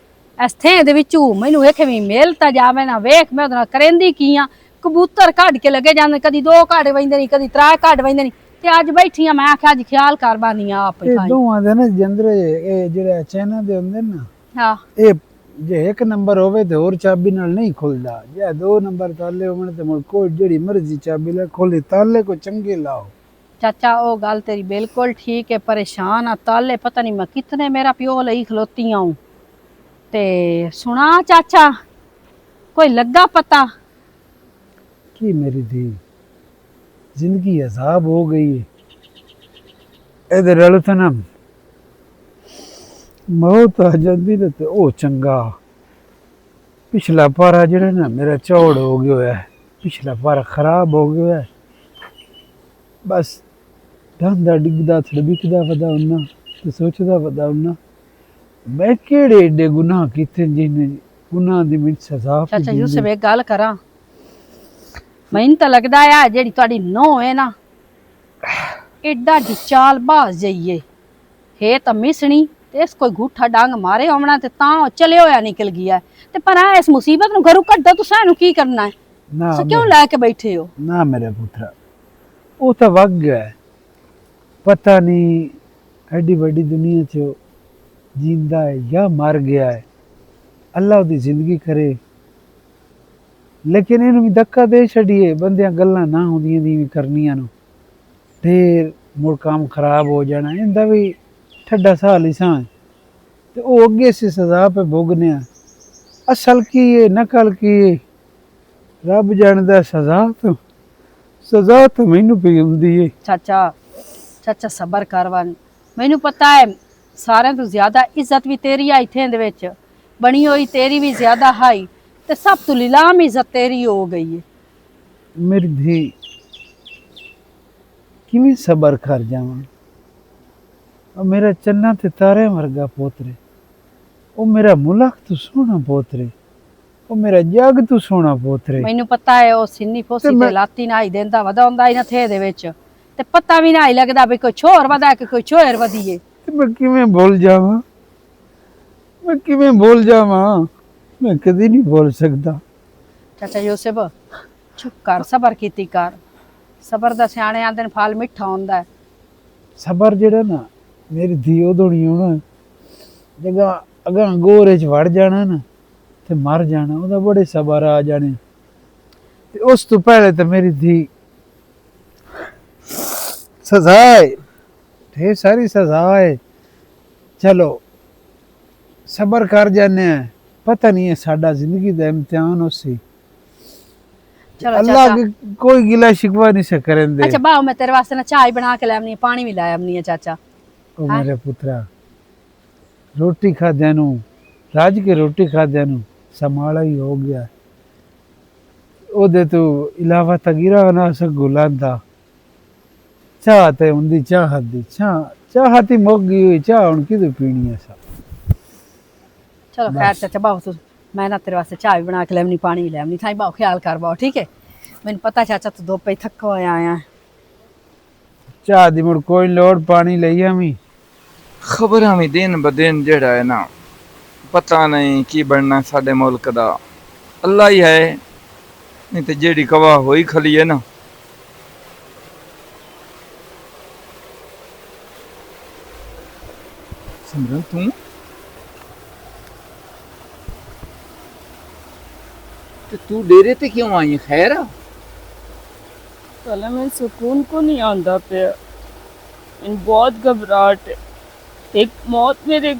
ਇਸ ਥਾਂ ਦੇ ਵਿੱਚੋਂ। ਮੈਨੂੰ ਵੇਖੇ ਵੀ ਮੇਲ ਤਾਂ ਜਾਵੇ ਨਾ, ਵੇਖ ਮੈਂ ਉਹਦੇ ਨਾਲ ਕਰੇਂਦੀ ਕੀ ਆ। ਕਬੂਤਰ ਕੱਢ ਕੇ ਲੱਗੇ ਜਾਂਦੇ, ਕਦੀ 2 ਕੱਢ ਵੈਂਦੇ ਨਹੀਂ, ਕਦੀ 3 ਕੱਢ ਵੈਂਦੇ ਨਹੀਂ, ਤੇ ਅੱਜ ਬੈਠੀਆਂ। ਮੈਂ ਆਖਿਆ ਅੱਜ ਖਿਆਲ ਕਰ ਬਾਨੀ ਆਪ ਇਹ ਦੋਵਾਂ ਦੇ ਨਾ ਜੰਦਰੇ, ਇਹ ਜਿਹੜੇ ਚੈਨਾ ਦੇ ਹੁੰਦੇ ਨਾ, ਹਾਂ ਇਹ ਜੇ 1 ਨੰਬਰ ਹੋਵੇ ਤੇ ਹੋਰ ਚਾਬੀ ਨਾਲ ਨਹੀਂ ਖੁੱਲਦਾ, ਜੇ 2 ਨੰਬਰ ਤਾਲੇ ਹੋਣ ਤੇ ਮੁੜ ਕੋਈ ਜਿਹੜੀ ਮਰਜ਼ੀ ਚਾਬੀ ਲੈ ਖੋਲੇ, ਤਾਲੇ ਕੋ ਚੰਗੇ ਲਾਓ। ਚਾਚਾ ਉਹ ਗੱਲ ਤੇਰੀ ਬਿਲਕੁਲ ਠੀਕ ਹੈ, ਪਰੇਸ਼ਾਨ ਆ ਤਾਲੇ ਪਤਾ ਨਹੀਂ ਮੈਂ ਕਿਤਨੇ ਮੇਰਾ ਪਿਓ ਲਈ ਖਲੋਤੀ ਆਉਂ। ਤੇ ਸੁਣਾ ਚਾਚਾ, ਕੋਈ ਲੱਗਾ ਪਤਾ? ਕੀ ਮੇਰੀ ਧੀ, ਜ਼ਿੰਦਗੀ ਅਜ਼ਾਬ ਹੋ ਗਈ ਹੈ। ਇਹਦੇ ਰਲ ਤਾਂ ਨਾ ਮੌਤ ਆ ਜਾਂਦੀ ਨਾ ਤੇ ਉਹ ਚੰਗਾ। ਪਿਛਲਾ ਪਾਰਾ ਜਿਹੜਾ ਨਾ ਮੇਰਾ ਚੌੜ ਹੋ ਗਿਆ ਹੋਇਆ ਹੈ, ਪਿਛਲਾ ਪਾਰਾ ਖਰਾਬ ਹੋ ਗਿਆ ਹੋਇਆ ਹੈ। ਬਸ ਡਾਂਦਾ ਡਿੱਗਦਾ ਥੜਬਿਕਦਾ ਵਦਾ ਉਹਨਾਂ ਤੇ ਸੋਚਦਾ ਵਦਾ ਉਹਨਾਂ, ਮੈਂ ਕਿਹੜੇ ਏਡੇ ਗੁਨਾਹ ਕੀਤੇ ਜਿन्हें ਗੁਨਾਹ ਦੀ ਮੈਨੂੰ ਸਜ਼ਾ ਚਾਚਾ ਯੂਸਫ ਇੱਕ ਗੱਲ ਕਰਾਂ, ਮੈਨੂੰ ਤਾਂ ਲੱਗਦਾ ਆ ਜਿਹੜੀ ਤੁਹਾਡੀ ਨੋਹ ਹੈ ਨਾ ਐਡਾ ਦੀ ਚਾਲ ਬਾਜ਼ ਜਾਈਏ ਹੈ ਤਾਂ ਮਿਸਣੀ ਤੇ ਇਸ ਕੋਈ ਗੂਠਾ ਡੰਗ ਮਾਰੇ ਆਉਣਾ ਤੇ ਤਾਂ ਉਹ ਚਲੇ ਹੋਇਆ ਨਿਕਲ ਗਿਆ ਤੇ ਪਰ ਆ ਇਸ ਮੁਸੀਬਤ ਨੂੰ ਘਰੋਂ ਕੱਢਦਾ ਤੁਸੀਂ ਇਹਨੂੰ ਕੀ ਕਰਨਾ ਹੈ ਨਾ ਸੋ ਕਿਉਂ ਲੈ ਕੇ ਬੈਠੇ ਹੋ ਨਾ ਮੇਰੇ ਪੁੱਤਰਾ ਉਹ ਤਾਂ ਵਗ ਗਿਆ ਹੈ। ਪਤਾ ਨਹੀਂ ਐਡੀ ਵੱਡੀ ਦੁਨੀਆ 'ਚ ਜਿੰਦਾ ਹੈ ਜਾਂ ਮਰ ਗਿਆ ਹੈ। ਅੱਲਾ ਉਹਦੀ ਜ਼ਿੰਦਗੀ ਕਰੇ ਲੇਕਿਨ ਇਹਨੂੰ ਵੀ ਧੱਕਾ ਦੇ ਛੱਡੀਏ ਬੰਦਿਆਂ ਗੱਲਾਂ ਨਾ ਹੁੰਦੀਆਂ ਦੀ ਕਰਨੀਆਂ ਨੂੰ ਢੇਰ ਮੁੜ ਕੰਮ ਖਰਾਬ ਹੋ ਜਾਣਾ ਇਹਦਾ ਵੀ ਠੱਡਾ ਸਾਹ ਲਿਸਾਂ ਤੇ ਉਹ ਅੱਗੇ ਸੇ ਸਜ਼ਾ ਪੇ ਭੋਗਨੇ ਅਸਲ ਕੀ ਹੈ ਨਕਲ ਕੀ ਹੈ ਰੱਬ ਜਾਣਦਾ ਸਜ਼ਾ ਤਾਂ ਮੈਨੂੰ ਪਈ ਹੁੰਦੀ ਹੈ। ਚਾਚਾ ਸਬਰ ਕਰਵਨ ਮੈਨੂੰ ਪਤਾ ਹੈ ਸਾਰਿਆਂ ਤੋਂ ਜ਼ਿਆਦਾ ਇੱਜ਼ਤ ਵੀ ਤੇਰੀ ਆ ਇੱਥੇ ਦੇ ਵਿੱਚ ਬਣੀ ਹੋਈ ਤੇਰੀ ਵੀ ਜ਼ਿਆਦਾ ਹਾਈ ਤੇ ਸਭ ਤੋਂ ਲੀਲਾਮ ਇੱਜ਼ਤ ਤੇਰੀ ਹੋ ਗਈ ਹੈ ਮੇਰੀ ਧੀ ਕਿਵੇਂ ਸਬਰ ਕਰ ਜਾਵਾਂ ਉਹ ਮੇਰਾ ਚੰਨਾ ਤੇ ਤਾਰੇ ਵਰਗਾ ਪੋਤਰੇ ਉਹ ਮੇਰਾ ਮੁਲਕ ਤੋਂ ਸੋਹਣਾ ਪੋਤਰੇ ਉਹ ਮੇਰਾ ਜੱਗ ਤੋਂ ਸੋਹਣਾ ਪੋਤਰੇ ਮੈਨੂੰ ਪਤਾ ਹੈ ਉਹ ਸਿੰਨੀ ਫੋਸੀ ਤੇ ਤੇ ਮੈਂ- ਲਾਤੀ ਨਾ ਹੀ ਦਿੰਦਾ ਵਧਾਉਂਦਾ ਹੀ ਨਾ ਥੇ ਦੇ ਵਿੱਚ ਤੇ ਪਤਾ ਵੀ ਨਾ ਹੀ ਲੱਗਦਾ ਵੀ ਕੋਈ ਛੋਰ ਵਧਾ ਕਿ ਕੋਈ ਛੋਰ ਵਧੀਏ ਤੇ ਮੈਂ ਕਿਵੇਂ ਭੁੱਲ ਜਾਵਾਂ ਮੈਂ ਕਦੀ ਨਹੀਂ ਭੁੱਲ ਸਕਦਾ। ਚਾਚਾ ਯੂਸਫ ਚੁੱਪ ਕਰ ਸਬਰ ਕੀਤੀ ਕਰ ਸਬਰ ਦਾ ਸਿਆਣੇ ਆਂਦੇ ਨੇ ਫਲ ਮਿੱਠਾ ਹੁੰਦਾ ਹੈ ਸਬਰ ਜਿਹੜਾ ਨਾ ਮੇਰੀ ਧੀ ਉਦੋਂ ਨਹੀਂ ਹੋਣਾ ਜਗਾ ਅਗਾਂ ਗੋਰੇ 'ਚ ਵੜ ਜਾਣਾ ਨਾ ਤੇ ਮਰ ਜਾਣਾ ਉਹਦਾ ਬੜੇ ਸਬਰ ਆ ਜਾਣੇ ਤੇ ਉਸ ਤੋਂ ਪਹਿਲੇ ਤਾਂ ਮੇਰੀ ਧੀ ਸਜ਼ਾ ਹੈ ਢੇਰ ਸਾਰੀ ਸਜ਼ਾ ਹੈ ਚਲੋ ਸਬਰ ਕਰ ਜਾਂਦੇ ਆ ਪਤਾ ਨਹੀਂ ਹੈ ਸਾਡਾ ਜ਼ਿੰਦਗੀ ਦਾ ਇਮਤਿਹਾਨ ਉਸੇ ਚਲੋ ਅੱਲਾ ਚਾਚਾ ਅੱਗੇ ਕੋਈ ਗਿਲਾ ਸ਼ਿਕਵਾ ਨਹੀਂ ਸੇ ਕਰਨ अच्छा ਦੇ बाओ मैं तेरे वास्ते ना चाय बना के लावनी है पानी भी लाया है चाचा ਉਹ ਮੇਰੇ ਪੁੱਤਰਾ ਰੋਟੀ ਖਾਦਿਆਂ ਨੂੰ ਰਾਜ ਕੇ ਰੋਟੀ ਖਾਦਿਆਂ ਨੂੰ ਸਮਾਲਾ ਹੀ ਹੋ ਗਿਆ ਉਹਦੇ ਤੋਂ ਇਲਾਵਾ ਤਗੀਰਾ ਨਾ ਸਗੁਲਾਂ ਦਾ ਚਾਹ ਤੇ ਹੁੰਦੀ ਚਾਹਤ ਦੀ ਚਾਹਤੀ ਮੁੱਕ ਗਈ ਹੋਈ ਚਾਹ ਹੁਣ ਕਿਦੋਂ ਪੀਣੀ ਹੈ ਸਭ चलो खैर चाचा बाओ तू मैं ना तेरे वास्ते चाय भी बना के लावनी पानी भी लावनी थाई बाओ ख्याल कर बाओ ठीक है मैंने पता चाचा तू दो पे थका होया आया ਚਾਹ ਦੀ ਮੁੜ ਕੋਈ ਲੋੜ ਪਾਣੀ ਲਈ ਆਵੀਂ ਖਬਰਾਂ ਵੀ ਦਿਨ ਬ ਦਿਨ ਜਿਹੜਾ ਹੈ ਨਾ ਪਤਾ ਨਹੀਂ ਕੀ ਬਣਨਾ ਸਾਡੇ ਮੁਲਕ ਦਾ ਅੱਲਾ ਹੀ ਹੈ ਨਹੀਂ ਤੇ ਜਿਹੜੀ ਕਵਾ ਹੋਈ ਖਲੀ ਹੈ ਨਾ ਸਿਮਰਨ ਤੂੰ ਤੇ ਤੂੰ ਡੇਰੇ ਤੇ ਕਿਉਂ ਆਈ ਹੈ? ਖੈਰ ਆ पहले मैं सुकून को नहीं आंदा पे इन बहुत घबराहट है एक मौत मेरे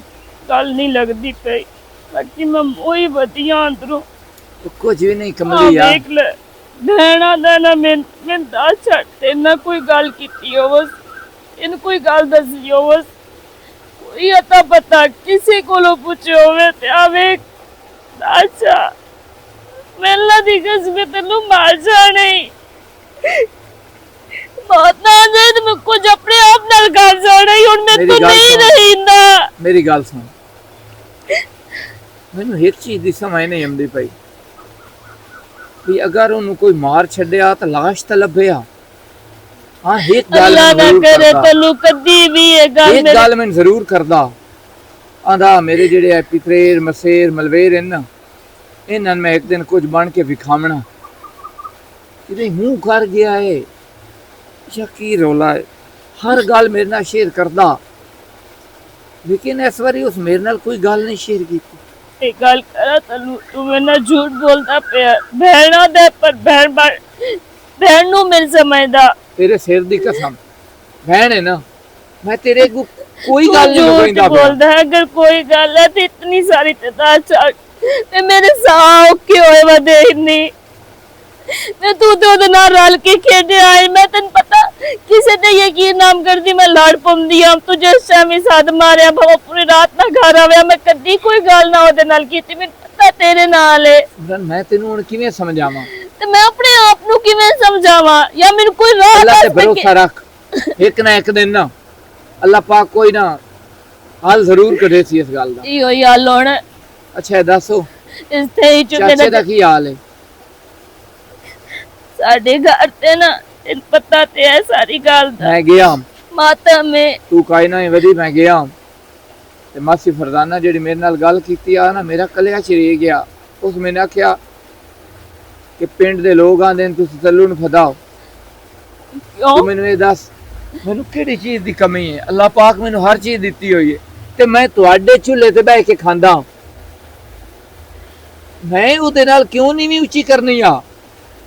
गल नहीं लगती पे बाकी मैं वही बतियां अंदरों ਤੂੰ ਕੁਝ ਵੀ ਨਹੀਂ हाँ ਕਮਲੀ ਆ देख ले बहना दा ना मैं दास छड़ते ना कोई गल कीती हो बस इन कोई गल दसी हो बस कोई अता पता किसी कोलो पूछे होवे ते आवे अच्छा मेला दी कसम तेनू मार जाने बहुत ना जाए तो मैं कुछ अपने आप नाल कर जाना ही हुन मैं मेरी तो गल नहीं सुन। रहींदा ਮੇਰੀ ਗੱਲ ਸੁਣ ਮੈਨੂੰ ਇੱਕ ਚੀਜ਼ ਦੀ ਸਮਝ ਨਹੀਂ ਆਉਂਦੀ ਪਈ ਵੀ ਅਗਰ ਉਹਨੂੰ ਕੋਈ ਮਾਰ ਛੱਡਿਆ ਤਾਂ ਲਾਸ਼ ਤਾਂ ਲੱਭਿਆ ਹਾਂ ਇੱਕ ਗੱਲ अल्लाह ना ਮੈਨੂੰ ਜ਼ਰੂਰ करे ਕਰਦਾ तलू कदी भी ये गल ਇੱਕ ਗੱਲ ਮੈਨੂੰ ਜ਼ਰੂਰ ਕਰਦਾ ਆਂਦਾ ਮੇਰੇ ਜਿਹੜੇ ਐਪੀਟਰੇਰ ਮਸੇਰ ਮਲਵੇਰ ਹਨ ਨਾ ਇਹਨਾਂ ਨੂੰ ਮੈਂ ਇੱਕ ਦਿਨ ਕੁਝ ਬਣ ਕੇ ਵਿਖਾਵਣਾ ਇਹਦੇ ਮੂੰਹ ਕਰ ਗਿਆ ਏ ਸ਼ੱਕੀ ਰੋਲਾ ਹੈ ਹਰ ਗੱਲ ਮੇਰੇ ਨਾਲ ਸ਼ੇਅਰ ਕਰਦਾ ਲੇਕਿਨ ਇਸ ਵਾਰੀ ਉਸ ਮੇਰੇ ਨਾਲ ਕੋਈ ਗੱਲ ਨਹੀਂ ਸ਼ੇਅਰ ਕੀਤੀ एक गल करा तलू तू मेरे ना झूठ बोलता पे बहना दे पर बहन नु मिल समझदा ਤੇਰੇ ਸਿਰ ਦੀ ਕਸਮ ਭੈਣ ਹੈ ਨਾ ਮੈਂ ਤੇਰੇ ਕੋ ਕੋਈ तू ਗੱਲ ਨਹੀਂ झूठ ਲੁਕਾਇੰਦਾ ਪਿਆ बोलदा है अगर कोई गल है तो इतनी सारी तता ते मेरे साह औखे होए वदे इन्नी मैं तू तो ओदे नाल रल के खेडे आए मैं तन पता किसे ते यकीन नाम करदी मैं लड़ पौंदी आ तू जिस टाइम साथ मारिया भाव पूरी रात ना घर आवे मैं कदी कोई गल ना ओदे नाल कीती मैं पता तेरे नाल है ਸਿਮਰਨ, ਮੈਂ ਤੈਨੂੰ ਹੁਣ ਕਿਵੇਂ ਸਮਝਾਵਾਂ ਤੇ ਮੈਂ ਆਪਣੇ ਆਪ ਨੂੰ ਕਿਵੇਂ ਸਮਝਾਵਾਂ ਜਾਂ ਮੈਨੂੰ ਕੋਈ ਰਾਹ ਅੱਲਾ ਤੇ ਦੱਸ ਦੇ ਭਰੋਸਾ ਰੱਖ ਇੱਕ ਨਾ ਇੱਕ ਦਿਨ ਨਾ ਅੱਲਾ ਪਾਕ ਕੋਈ ਨਾ ਹਾਲ ਜ਼ਰੂਰ ਕੱਢੇ ਸੀ ਇਸ ਗੱਲ ਦਾ ਇਹੋ ਹੀ ਹਾਲ ਹੋਣਾ ਅੱਛਾ ਇਹ ਦੱਸੋ ਇੱਥੇ ਹੀ ਚੁੱਕੇ ਚਾਚੇ ਦਾ ਕੀ ਹਾਲ ਹੈ ਸਾਡੇ ਘਰ ਤੇ ਨਾ ਤੈਨੂੰ ਪਤਾ ਤੇ ਹੈ ਸਾਰੀ ਗੱਲ ਦਾ। मैं गया ਮਾਤਾ ਮੈਂ तू काई ना वधी मैं गया ते मासी फरदाना जेड़ी मेरे नाल गल कीती आ ना मेरा कलिया चरी गया। उस मैंने आख्या कि पिंड दे लोग आंदे ने तुसी तल्लू नु फदाओ। ਕਿਉਂ तू मैनू ये दस मैनू केड़ी चीज दी कमी है? अल्लाह पाक मैनू हर चीज दित्ती हुई है ते मैं तुहाडे चूल्हे ते बैठ के खांदा मैं उहदे नाल क्यों नहीं उची करनी आ।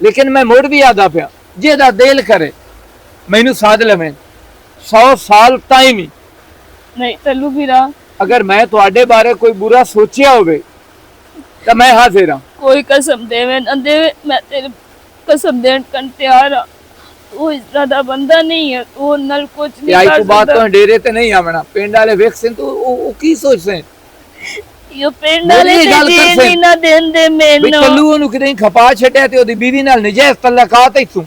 लेकिन मैं मुड़ भी आदा पिया जेदा दिल करे मैनू साध लवे 100 साल टाइम ही ਨਹੀਂ ਤੱਲੂ ਵੀਰਾ अगर मैं तुहाडे बारे कोई बुरा सोचिया होवे तो मैं हाजिर हां। ਕੋਈ ਕਸਮ ਦੇਵੇ ਨਾ ਦੇਵੇ ਮੈਂ ਤੇਰੇ ਕਸਮ ਦੇਣ ਕੰਨ ਤਿਆਰ ਆ। ਤੂੰ ਇਸ ਤਰ੍ਹਾਂ ਦਾ ਬੰਦਾ ਨਹੀਂ ਹੈ ਤੂੰ ਨਾਲ ਕੁਝ ते ਨਹੀਂ आई ਕਰ तू बात ਸਕਦਾ। तो डेरे ते नहीं आवना पिंड वाले वेख से तू ओ की सोच से ਇਹ ਪਿੰਡ ਮੇਰੀ ਵਾਲੇ ਗੱਲ ਤੇ ਕਰ ਜੀ ਸੇ। ਨਹੀਂ ਨਾ ਦੇਂਦੇ ਵੀ ਮੈਨੂੰ ਕੱਲੂ ਉਹਨੂੰ ਕਿਤੇ ਖਪਾ ਛੱਡਿਆ ਤੇ ਉਹਦੀ ਬੀਵੀ ਨਾਲ ਨਜਾਇਜ਼ ਤਲਕਾਤ ਇਥੋਂ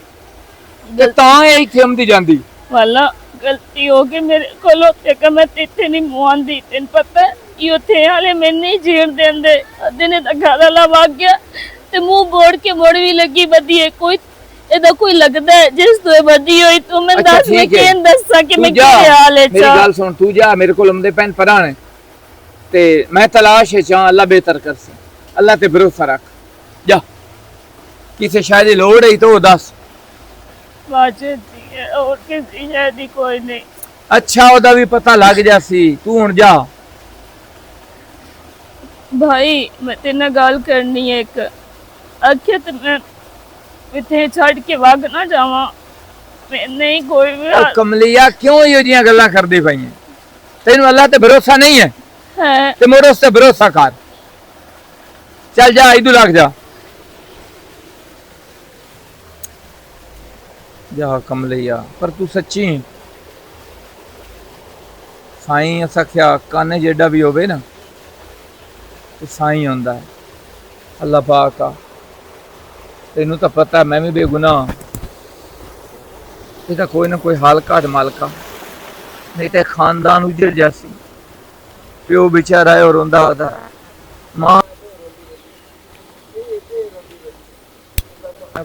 ਤੇ ਤਾਂ ਇਹ ਇੱਥੇ ਆਉਂਦੀ ਜਾਂਦੀ। ਵਾਲਾ ਗਲਤੀ ਹੋ ਗਈ ਮੇਰੇ ਕੋਲੋਂ ਤੇ ਕਿ ਮੈਂ ਇੱਥੇ ਨਹੀਂ ਮੁਆਂਦੀ ਤੈਨੂੰ ਪਤਾ ਹੈ, ਇਹ ਉੱਥੇ ਵਾਲੇ ਮੈਨੂੰ ਨਹੀਂ ਜੀਣ ਦਿੰਦੇ। ਅੱਧੇ ਨੇ ਤਾਂ ਘਰ ਵਾਲਾ ਵਗ ਗਿਆ ਤੇ ਮੂੰਹ ਬੋੜ ਕੇ ਮੋੜ ਵੀ ਲੱਗੀ ਵਧੀਆ ਕੋਈ ਇਹਦਾ ਕੋਈ ਲੱਗਦਾ ਹੈ ਜਿਸ ਤੋਂ ਇਹ ਵਧੀ ਹੋਈ ਤੂੰ ਮੈਨੂੰ ਅੱਛਾ, ਦੱਸ ਮੈਂ ਠੀਕ ਹੈ। ਕਿਹਨ ਦੱਸਾਂ ਕਿ ਤੂੰ ਮੈਂ ਜਾ, ਕੀ ਹਾਲ ਹੈ ਮੇਰੀ ਗੱਲ ਸੁਣ ਤੂੰ ਜਾ ਮੇਰੇ ਕੋਲ ਆਉਂਦੇ ਪੈਨ ਪਰਾਂ ਨੇ ਤੇ ਮੈਂ ਤਲਾਸ਼ ਹੈ ਚਾਹ ਅੱਲਾ ਬਿਹਤਰ ਕਰ ਸੇ ਅੱਲਾ ਤੇ ਭਰੋਸਾ ਰੱਖ ਜਾ ਕਿਸੇ ਸ਼ਾਇਦ ਦੀ ਲੋੜ ਹੈ ਤਾਂ ਉਹ ਦੱਸ। ਵਾਜੇ ਦੀ ਹੈ और किसी शायद ही कोई नहीं। ਅੱਛਾ ਉਹਦਾ ਵੀ ਪਤਾ ਲੱਗ ਜਾ ਸੀ ਤੂੰ ਹੁਣ ਜਾ। भाई मैं तेरे नाल गल करनी है एक आखिया ते मैं इथे छड़ के वग ना जावा मैं नहीं कोई भी ਉਹ ਕਮਲੀਆ ਕਿਉਂ ਇਹੋ ਜੀਆਂ ਗੱਲਾਂ ਕਰਦੀ ਪਈ ਹੈ? ਤੈਨੂੰ ਅੱਲਾ ਤੇ ਭਰੋਸਾ ਨਹੀਂ ਹੈ है ਤੇ ਮੋਰ ਉਸ ਤੇ ਭਰੋਸਾ ਕਰ। ਚੱਲ ਜਾ ਇਧਰ ਲੱਗ ਜਾ ਜਾ ਕਮਲੀਆ ਪਰ ਤੂੰ ਸੱਚੀ ਹੈ। ਸਾਈਂ ਅਸਖਿਆ ਕਾਨੇ ਜਿਹੜਾ ਵੀ ਹੋਵੇ ਨਾ ਤੇ ਸਾਈਂ ਹੁੰਦਾ ਹੈ ਅੱਲਾ ਪਾਕ ਆ। ਤੈਨੂੰ ਤਾਂ ਪਤਾ ਮੈਂ ਵੀ ਬੇਗੁਨਾਹ ਇਹਦਾ ਕੋਈ ਨਾ ਕੋਈ ਹਾਲ ਘਾਟ ਮਾਲਕਾ ਨਹੀਂ ਤੇ ਖਾਨਦਾਨ ਉਜੜ ਜਾਸੀ। ਪਿਓ ਵਿਚਾਰਾ ਹੈ ਰੋਂਦਾ ਉਹਦਾ ਮਾਂ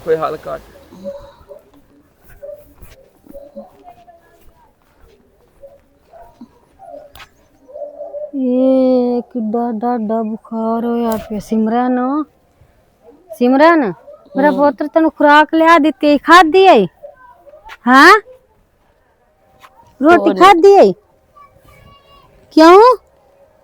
ਕੋਈ ਹਾਲ ਘਾਟ ਇਹ ਕਿੱਡਾ ਡਾਡਾ ਬੁਖਾਰ ਹੋਇਆ ਪਿਆ। ਸਿਮਰਨ ਸਿਮਰਨ ਮੇਰਾ ਪੁੱਤਰ ਤੈਨੂੰ ਖੁਰਾਕ ਲਿਆ ਦਿੱਤੀ ਖਾਧੀ ਹੈ ਹਾਂ ਰੋਟੀ ਖਾਧੀ ਹੈ ਕਿਉਂ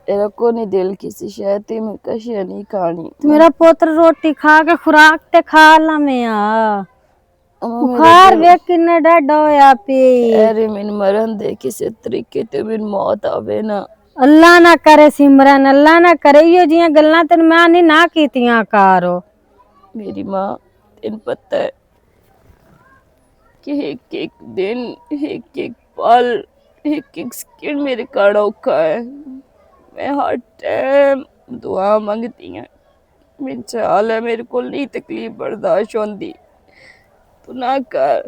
तेरा को नहीं दिल किसी शायद में कशिया नहीं खानी ਤੇ ਮੇਰਾ ਪੁੱਤਰ ਰੋਟੀ ਖਾ ਕੇ ਖੁਰਾਕ ਤੇ ਖਾ ਲਵੇਂ ਆ ਬੁਖਾਰ ਵੇਖ ਕਿੰਨਾ ਡਾਡਾ ਹੋਇਆ ਪਈ अरे मैंने मरन दे किसी तरीके ते मेरी मौत आवे ना। ਅੱਲਾ ਨਾ ਕਰੇ ਸਿਮਰਨ ਅੱਲਾ ਨਾ ਕਰੇ ਇਹੋ ਜੀਆਂ ਗੱਲਾਂ ਤੈਨੂੰ ਮੈਂ ਨਹੀਂ ਨਾ ਕੀਤੀਆਂ ਕਾਰੋ। मेरी माँ तेन पता है कि एक एक दिन एक एक पल एक एक सेकंड मेरे काड़ा औखा है। मैं हर टाइम दुआ मंगती हूँ मेरी चाल है मेरे को नहीं तकलीफ बर्दाश्त होती तू ना कर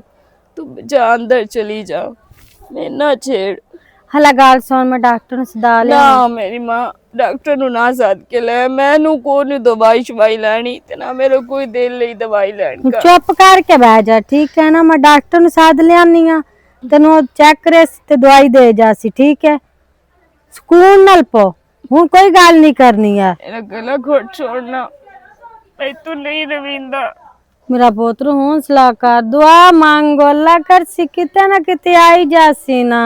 तू जा अंदर चली जा मैं ना छेड़। ਹਲਾ ਗੱਲ ਸੁਣ ਮੈਂ ਡਾਕਟਰ ਨੂੰ ਸਦਾ ਲਿਆ ਨਾ ਮੇਰੀ ਮਾਂ ਡਾਕਟਰ ਨੂੰ ਨਾ ਸੱਦ ਕੇ ਲੈ ਮੈਨੂੰ ਕੋਈ ਨਹੀਂ ਦਵਾਈ ਸ਼ਵਾਈ ਲੈਣੀ ਤੇ ਨਾ ਮੇਰੇ ਕੋਈ ਦਿਲ ਲਈ ਦਵਾਈ ਲੈਣੀ ਕਰ। ਚੁੱਪ ਕਰਕੇ ਬਹਿ ਜਾ ਠੀਕ ਹੈ ਨਾ ਮੈਂ ਡਾਕਟਰ ਨੂੰ ਸੱਦ ਲਿਆਨੀ ਆ ਤੈਨੂੰ ਚੈੱਕ ਕਰੇ ਤੇ ਦਵਾਈ ਦੇ ਜਾ ਸੀ ਠੀਕ ਹੈ ਸਕੂਨ ਨਾਲ ਪੋ ਹੁਣ ਕੋਈ ਗੱਲ ਨਹੀਂ ਕਰਨੀ ਹੈ। मेरा गला घोट छोड़ना मैं तू नहीं रविंदा। ਮੇਰਾ ਪੁੱਤਰ ਹੌਸਲਾ ਕਰ ਦੁਆ ਮੰਗੋ ਅੱਲਾ ਕਰ ਸੀ ਕਿਤੇ ਨਾ ਕਿਤੇ ਆਈ ਜਾਸੀ ਨਾ।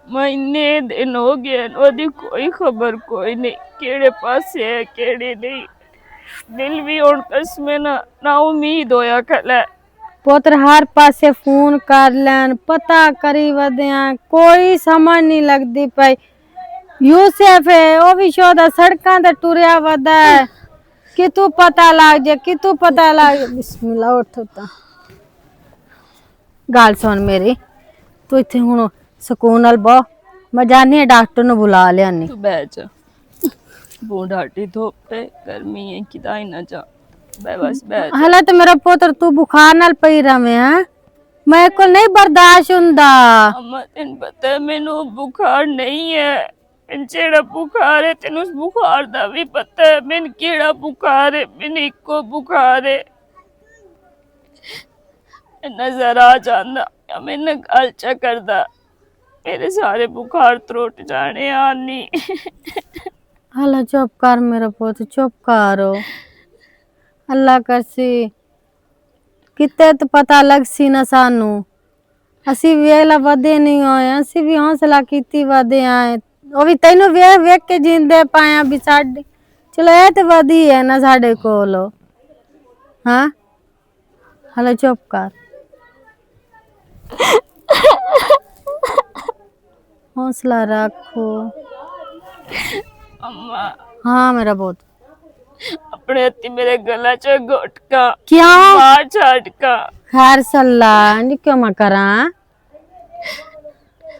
महीने दिन हो गए ओदी कोई खबर कोई नहीं केड़े पासे है केड़े नहीं दिल भी हुण कसम ना ना उम्मीद होया खला ਪੁੱਤਰ ਹਰ ਪਾਸੇ ਫੋਨ ਕਰ ਲੈਣ ਪਤਾ ਕਰੀ ਵਧਿਆ ਕੋਈ ਸਮਝ ਨਹੀਂ ਲੱਗਦੀ ਪਈ। ਯੂਸਫ ਹੈ ਉਹ ਵੀ ਸ਼ੋਦਾ ਸੜਕਾਂ ਤੇ ਟੁਰਿਆ ਵਦਾ ਹੈ ਕਿ ਤੂੰ ਪਤਾ ਲੱਗ ਜਾ ਕਿ ਤੂੰ ਪਤਾ ਲੱਗ ਜਾ। ਬਿਸਮਿਲ੍ਲਾ ਉੱਠ ਤਾਂ ਗੱਲ ਸੁਣ ਮੇਰੀ ਤੂੰ ਇੱਥੇ ਹੁਣ ਸਕੂਨ ਨਾਲ ਬਹਿ ਮੈਂ ਜਾਨੀ ਡਾਕਟਰ ਨੂੰ ਬੁਲਾ ਲਿਆਨੀ। तू बैठ जा बूढ़ाटी धूप है गर्मी है किदा ही ना जा मैं बस बैठ जा। ਹਲਾ ਤੇ ਮੇਰਾ ਪੁੱਤਰ ਤੂੰ ਬੁਖਾਰ ਨਾਲ ਪਈ ਰਵੇਂ ਹੈ ਮੇਰੇ ਕੋਲ ਨਹੀਂ ਬਰਦਾਸ਼ਤ ਹੁੰਦਾ। अम्मा तेन पता है मैनू बुखार नहीं है मैनू जेड़ा बुखार है तेन उस बुखार दा भी पता है मैनू केड़ा बुखार है मैनू इको बुखार है नजर आ जांदा या मैंने गल च करदा मेरे सारे बुखार त्रुट जाने आनी। हला चुप कर मेरा पुत, चुप करो। अल्लाह करसी किते तो पता लगसी ना सानू। असी वेला वधे नहीं होए, असी भी हौसला कीती वधे आए। ਉਹ ਵੀ ਤੈਨੂੰ ਵੇਖ ਵੇਖ ਕੇ ਜਿੰਦੇ ਪਾਇਆ ਵੀ ਸਾਡੀ ਚਲੋ ਇਹ ਤੇ ਵਧੀ ਹੈ ਨਾ ਸਾਡੇ ਕੋਲ। ਹਾਂ ਹਲੇ ਚੁੱਪ ਕਰ, हौसला रखो। अम्मा हाँ मेरा बहुत। अपने हत्थी मेरे गला च घोटका क्यों? मार झटका। खैर सल्ला इंज क्यों मैं करा?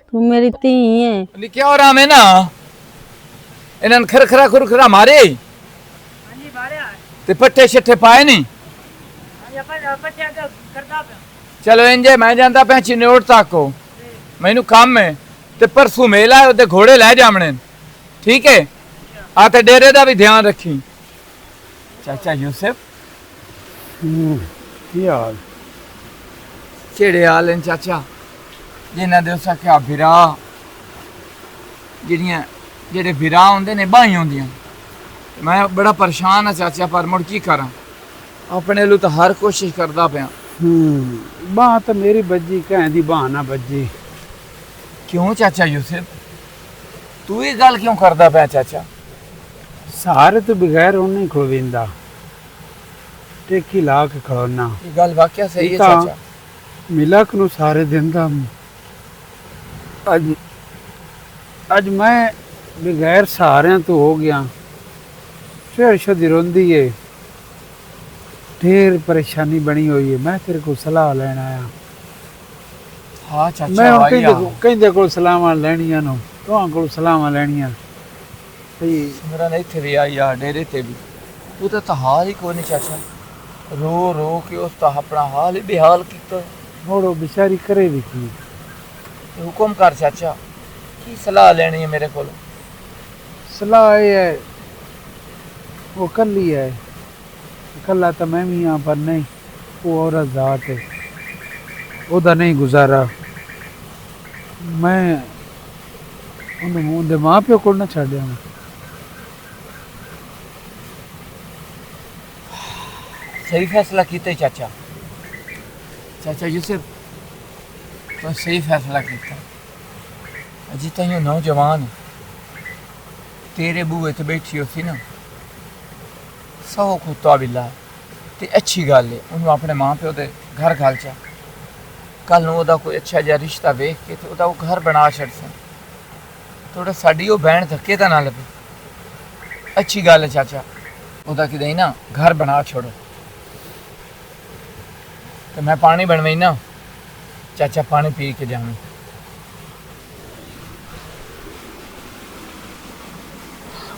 तू मेरी धी है। अली क्या हो रहा मैं ना इन्हन खरखरा खुरखरा मारे ते पट्टे शट्टे पाए नहीं। चलो इंजे मैं जांदा पे चिन्नौड़ तक को मैनू काम है ते परसों मेला है ओदे घोड़े ले जामने ठीक है। आ ते डेरे दा भी ध्यान रखी। चाचा यूसुफ की हाल? केड़े हाल हैं चाचा जिन्हां दे उस आख्या बिरा जिहड़ियां जेड़े बिरा होंदे ने बाई होंदियां। मैं बड़ा परेशान हाँ चाचा पर मुड़ की करा अपने लू तो हर कोशिश करदा पिया। बाह तो मेरी बज्जी कहें दी बाह ना बज्जी। क्यों चाचा यूसुफ तू ये गल क्यों करदा पिया चाचा? सहारे तो बगैर उन्हें खड़ोविंदा टेकी ला के खड़ोना। ये गल वाकया सही है इता चाचा। मिलक नु सारे दिंदा। अज मैं बगैर सहारे तो हो गया। फिर शदी रोंदी है, ढेर परेशानी बनी हुई है। मैं तेरे को सलाह लेना आया। हाँ मैं चाचा कहते को सलाह लैनिया नो तुहां को सलाह लैनिया सिमरन इत्थे भी आई यार डेरे ते भी तू तो हाल ही कोई नहीं चाचा। रो रो के उस ता अपना हाल ही बेहाल कीता। मोड़ो बेचारी करे भी की। हुक्म कर चाचा की सलाह लेनी है मेरे को? सलाह ये है वो कली है, कला तो मैं भी यहाँ पर नहीं। वो औरत जात है ओदा नहीं गुजारा। मैं उन्हें माँ प्यो को ना छड़ देना। सही फैसला कीता चाचा। चाचा यूसुफ तो सही फैसला कीता। अजी तैयो नौजवान तेरे बूहे ते बैठी होसी ना 100 कुत्ता बिल्ला ते अच्छी गल है उन्होंने अपने माँ प्यो दे घर घल चा। कल नूं ओदा कोई अच्छा जिहा रिश्ता वेख के ते ओदा वो घर बना छड़सन। थोड़ा साडी वो बहन धक्के ता ना लगे। अच्छी गल है चाचा ओदा कि ना घर बना छोड़ो। तो मैं पानी बनवाई ना चाचा पानी पी के जाऊँ।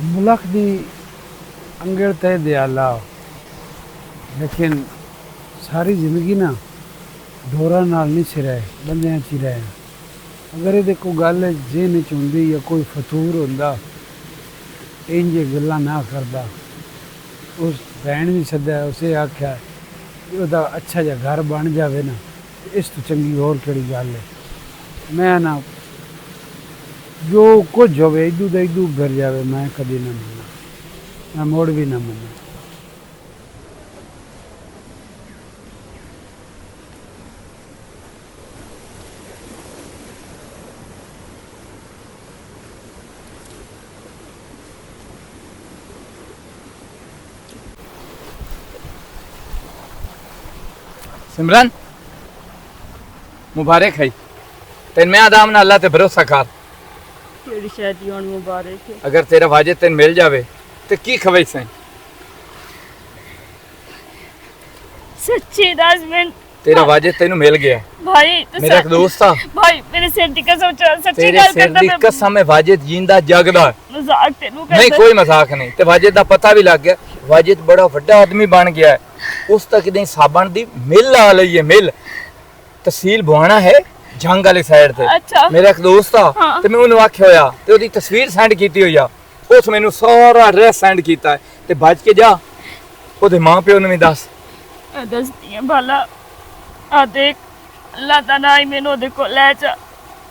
मुल्क दी अंगड़ तय दयाला लेकिन सारी जिंदगी ना डोरा नाल नहीं सिरे बंदियां च रहे। अगर ये को गल जेन च हुंदी या कोई फतूर हुंदा इंजे गल्लां ना करदा। उस भैन भी सद्या उसे आख्या ओदा अच्छा जा घर बन जावे ना इस तो चंगी और केड़ी गल है। मैं ना जो कुछ होवे इदू दा इदू भर जावे मैं कभी ना मना, मैं मोड़ भी ना मना। सिमरन मुबारक है तेन मैं आदाम ना अल्लाह ते भरोसा कर। केड़ी शादी होन मुबारक है। अगर तेरा वाजिद तेन मिल जावे तो की खवई से सच्ची 10 मिनट तेरा वाजिद तेन मिल गया। भाई तो मेरा एक दोस्त था भाई मेरे सिर दी कसम सच्ची तेरे गल सिर करदा दी कसम है वाजिद जिंदा जगदा मजाक तेनू नहीं कोई मजाक नहीं। ते वाजिद दा पता भी लग गया वाजिद बड़ा बड़ा आदमी बन गया है। उस तक नहीं साबन दी मिल आ लई है मिल तहसील बुआना है जंग वाली साइड ते। अच्छा। मेरा एक दोस्त था हाँ। ते मैं उन्हें आख्या होया ते ओदी तस्वीर सेंड कीती होई आ उस मैनू सारा एड्रेस सेंड कीता है ते बच के जा ओदे मां प्यो नूं भी दस। दसदी है भला आ देख अल्लाह ताला ही मैंने ओदे को ले जा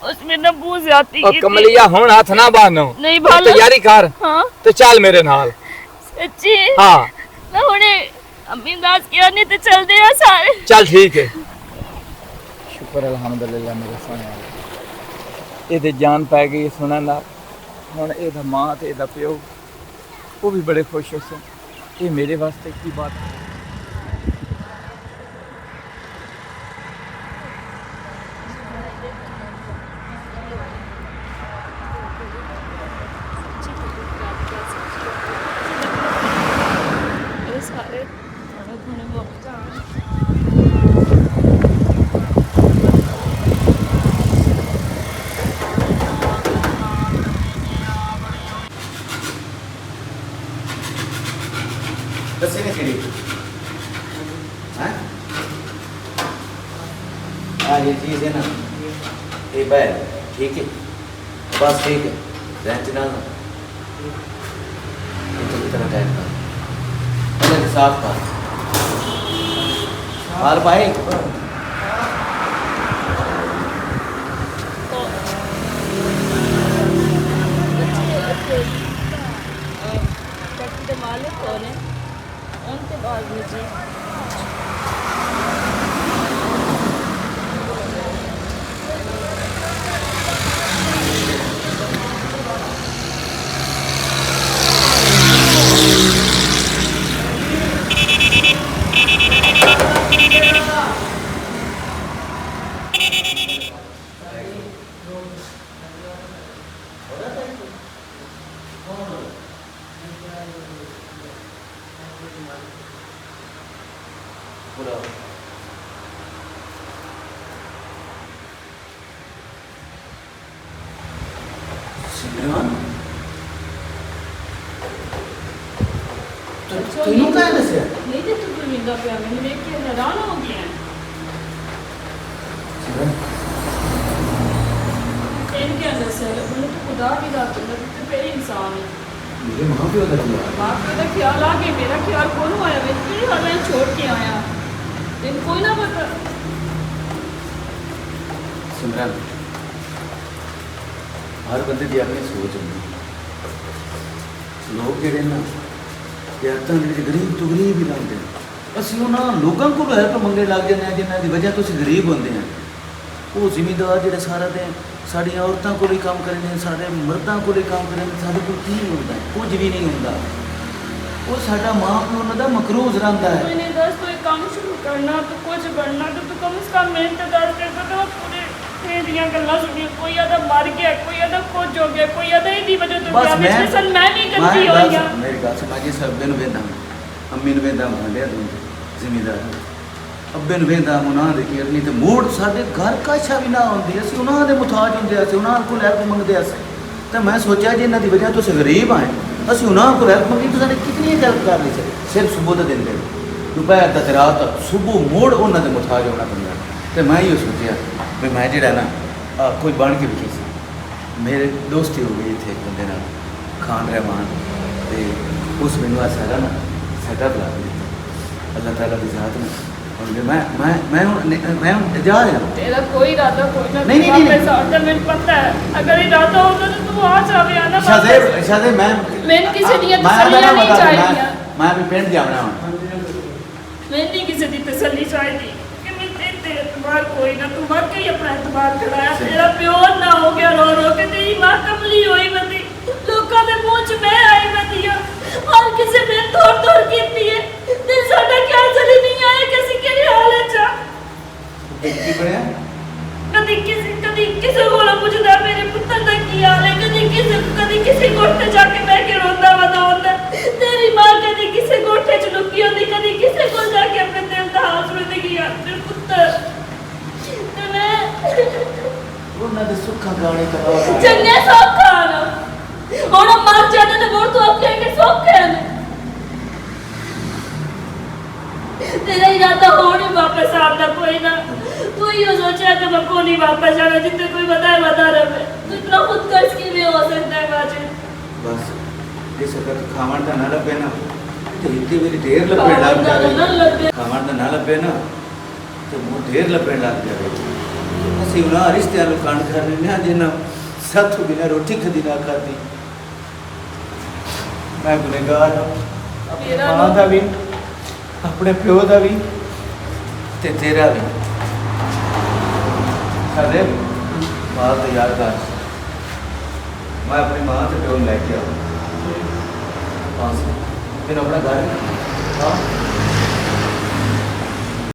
उसमें ना बहुत ज्यादती और की कमलिया हुण हाथ ना बानो नहीं तू भाला तैयारी कर हाँ ते चल मेरे नाल सच्ची हाँ मैं हुणे अम्मी दास किया नहीं तो चल दे आ सारे चल ठीक है शुक्र अल्हम्दुलिल्लाह मेरे सोने ਇਹਦੇ ਜਾਨ ਪੈ ਗਈ ਸੁਣਨ ਦਾ ਹੁਣ ਇਹਦਾ ਮਾਂ ਤੇ ਇਹਦਾ ਪਿਓ ਉਹ ਵੀ ਬੜੇ ਖੁਸ਼ ਹੋ ਸਨ ਇਹ ਮੇਰੇ ਵਾਸਤੇ ਕੀ ਬਾਤ ਹੈ सारे दसे ने केड़ी हैं ये चीज है ना ये बैल ठीक है बस ठीक है रेंच ना तो कितना टाइम का पहले साफ का हाल भाई मालिक कौन है उनके बाद मुझे सिमरन तैनू क्या दसिया नहीं तो तू मिलता पे मैंने देख के हैरान हो गया सिमरन इनके अंदर से मैंने तो खुदा की बात है तो पहले इंसान है मेरे माँ प्यो का दिया बाप का ख्याल आ गया मेरा ख्याल कौन आया मैं तेरे हाल में छोड़ के आया दिन कोई ना बता सिमरन हर बंदे की अपनी सोच होंगी लोग ਜਿਹੜੇ ਨਾ ਜਾਤਾਂ ਦੇ ਵਿੱਚ ਗਰੀਬ ਤੋਂ ਗਰੀਬ ਹੀ ਰਹਿੰਦੇ ਨੇ ਅਸੀਂ ਉਹਨਾਂ ਲੋਕਾਂ ਕੋਲ ਹੈਲਪ ਮੰਗਣ ਲੱਗ ਜਾਂਦੇ ਹਾਂ ਜਿਨ੍ਹਾਂ ਦੀ ਵਜ੍ਹਾ ਤੋਂ ਅਸੀਂ ਗਰੀਬ ਹੁੰਦੇ ਹਾਂ ਉਹ ਜ਼ਿਮੀਂਦਾਰ ਜਿਹੜੇ ਸਾਰਾ ਦਿਨ ਸਾਡੀਆਂ ਔਰਤਾਂ ਕੋਲ ਹੀ ਕੰਮ ਕਰਦੇ ਨੇ ਸਾਡੇ ਮਰਦਾਂ ਕੋਲ ਹੀ ਕੰਮ ਕਰਦੇ ਨੇ ਸਾਡੇ ਕੋਲ ਕੀ ਹੁੰਦਾ ਕੁਝ ਵੀ ਨਹੀਂ ਹੁੰਦਾ ਉਹ ਸਾਡਾ ਮਾਂ ਪਿਓ ਉਹਨਾਂ ਦਾ ਮਕਰੂਜ਼ ਰਹਿੰਦਾ ਹੈ मैंने दस कोई काम शुरू करना तो कुछ बनना तो तू कम से कम मेहनत दस करता तो पूरे तेरियां गल्लां सुनिया कोई आदा मर गया कोई आदा कुछ हो गया कोई आदा इदी वजह तो बस क्या मैं सन मैं भी गलती हो गया मेरी गल सुन जी अब्बे ਨੂੰ ਵੇਂਦਾ ਅੰਮੀ ਨੂੰ ਵੇਂਦਾ ਭਾਂਡਿਆ ਤੂੰ ਜ਼ਿਮੀਂਦਾਰ ਅੱਬੇ ਨੂੰ ਵੇਂਦਾ ਉਹਨਾਂ ਦੇ ਕੀ ਨਹੀਂ ਤੇ ਮੋੜ ਸਾਡੇ ਘਰ ਕਾਛਾ ਵੀ ਨਾ ਹੁੰਦੀ ਅਸੀਂ ਉਹਨਾਂ ਦੇ ਮੁਤਾਜ ਹੁੰਦੇ ਅਸੀਂ ਉਹਨਾਂ ਕੋਲ ਹੈਲਪ ਮੰਗਦੇ ਅਸੀਂ ਤਾਂ ਮੈਂ ਸੋਚਿਆ ਜੇ ਇਹਨਾਂ ਦੀ ਵਜ੍ਹਾ ਤੋਂ ਅਸੀਂ ਗਰੀਬ ਆਏ ਅਸੀਂ ਉਹਨਾਂ ਕੋਲ ਹੈਲਪ ਮੰਗੀ ਤਾਂ ਸਾਡੇ ਕਿੰਨੀ ਹੈਲਪ ਕਰ ਲਈ ਸਿਰਫ ਸੁਬਹ ਦਾ ਦਿਨ ਦੇ ਦੁਪਹਿਰ ਤੱਕ ਰਾਤ ਤੱਕ ਸੁਬਹ ਮੋੜ ਉਹਨਾਂ ਦੇ ਮੁਤਾਜ ਹੋਣਾ ਪੈਂਦਾ ਤੇ ਮੈਂ ਇਹ ਸੋਚਿਆ ਵੀ ਮੈਂ ਜਿਹੜਾ ਨਾ ਕੋਈ ਬਣ ਕੇ ਵਿਖੀ ਸੀ ਮੇਰੇ ਦੋਸਤੀ ਹੋ ਗਈ ਇੱਥੇ ਇੱਕ ਬੰਦੇ ਨਾਲ ਖਾਨ ਰਹਿਮਾਨ ਤੇ ਉਸ ਮੈਨੂੰ ਆ ਸਾਰਾ ਨਾ ਸੈਟਅਪ ਲਾ ਦਿੱਤਾ ਅੱਲਾਹ ਤਾਲਾ ਦੀ ਜ਼ਾਤ ਨੇ और मैं जा रहा हूँ तेरा कोई इरादा कोई ना नहीं, नहीं, नहीं। साथ में पता है अगर इरादा होता तो तू आ जावे आना शायद मैं किसी दी मैं तसल्ली नहीं बता चाहिए मैं अभी पिंड जाना हूँ मैं नहीं किसी दी तसल्ली चाहिए कि मैं तेरे एतबार कोई ना तू मर के ही अपना एतबार कराया तेरा प्योर ना हो गया रो रो के तेरी मां कमली होई बंदी लोकां दे मुंह च मैं आई बंदी और किसी ने तोड़ तोड़ कीती है ते साडा क्या चली नहीं आया किसी के हाल च की बढ़िया कदी किसी कोल पुछदा मेरे पुत्तर दा की हाल है कदी किसी कोठे जाके बैठ के रोंदा वदांदा तेरी मां कदी किसी कोठे च लुकी होंदी कदी किसी कोल जाके अपने दिल दा हाल सुनदी की यार तेरे पुत्तर ते मैं ਉਹਨਾਂ ਦੇ ਸੁੱਖਾਂ ਗਾਣੇ ਕਰਾਵਾ चंगे सौखा ना हुण मर जाने ते मोर तू अपने के सौखे ने तेरा इरादा हो नहीं वापस आना कोई ना तू ही सोचा कि मैं को नहीं वापस जाना जितने कोई बता रहे तू इतना खुद कर्ज की भी हो सकता है बाजी बस इस वक्त खावण ਦਾ ਨਾ ਲੱਭੇ ਨਾ ਤੇ ਇੱਥੇ ਵੀ ਢੇਰ ਲੱਭੇ ਲੱਗ खावण दा ना लगे ਖਾਵਣ ਦਾ ਨਾ ਲੱਭੇ ਨਾ ਤੇ ਮੂੰਹ ਢੇਰ ਲੱਭਣ ਲੱਗ ਜਾਵੇ। ਅਸੀਂ ਉਹਨਾਂ ਰਿਸ਼ਤਿਆਂ ਨੂੰ ਕੰਡ ਕਰ ਲੈਂਦੇ ਹਾਂ ਜਿਨ੍ਹਾਂ ਸਾਥੋਂ ਬਿਨਾਂ ਰੋਟੀ ਕਦੀ ਨਾ ਖਾਧੀ। ਮੈਂ ਗੁਨੇਗਾਰ ਹਾਂ, ਆਪਣੀ ਮਾਂ ਦਾ ਵੀ, ਆਪਣੇ ਪਿਓ ਦਾ ਵੀ ਤੇ ਤੇਰਾ ਵੀ। ਸਾਡੇ ਮਾਂ ਤੇ ਯਾਦ ਕਰ, ਮੈਂ ਆਪਣੀ ਮਾਂ ਤੇ ਪਿਓ ਨੂੰ ਲੈ ਕੇ ਆਵਾਂ। ਫਿਰ ਆਪਣਾ ਘਰ ਹਾਂ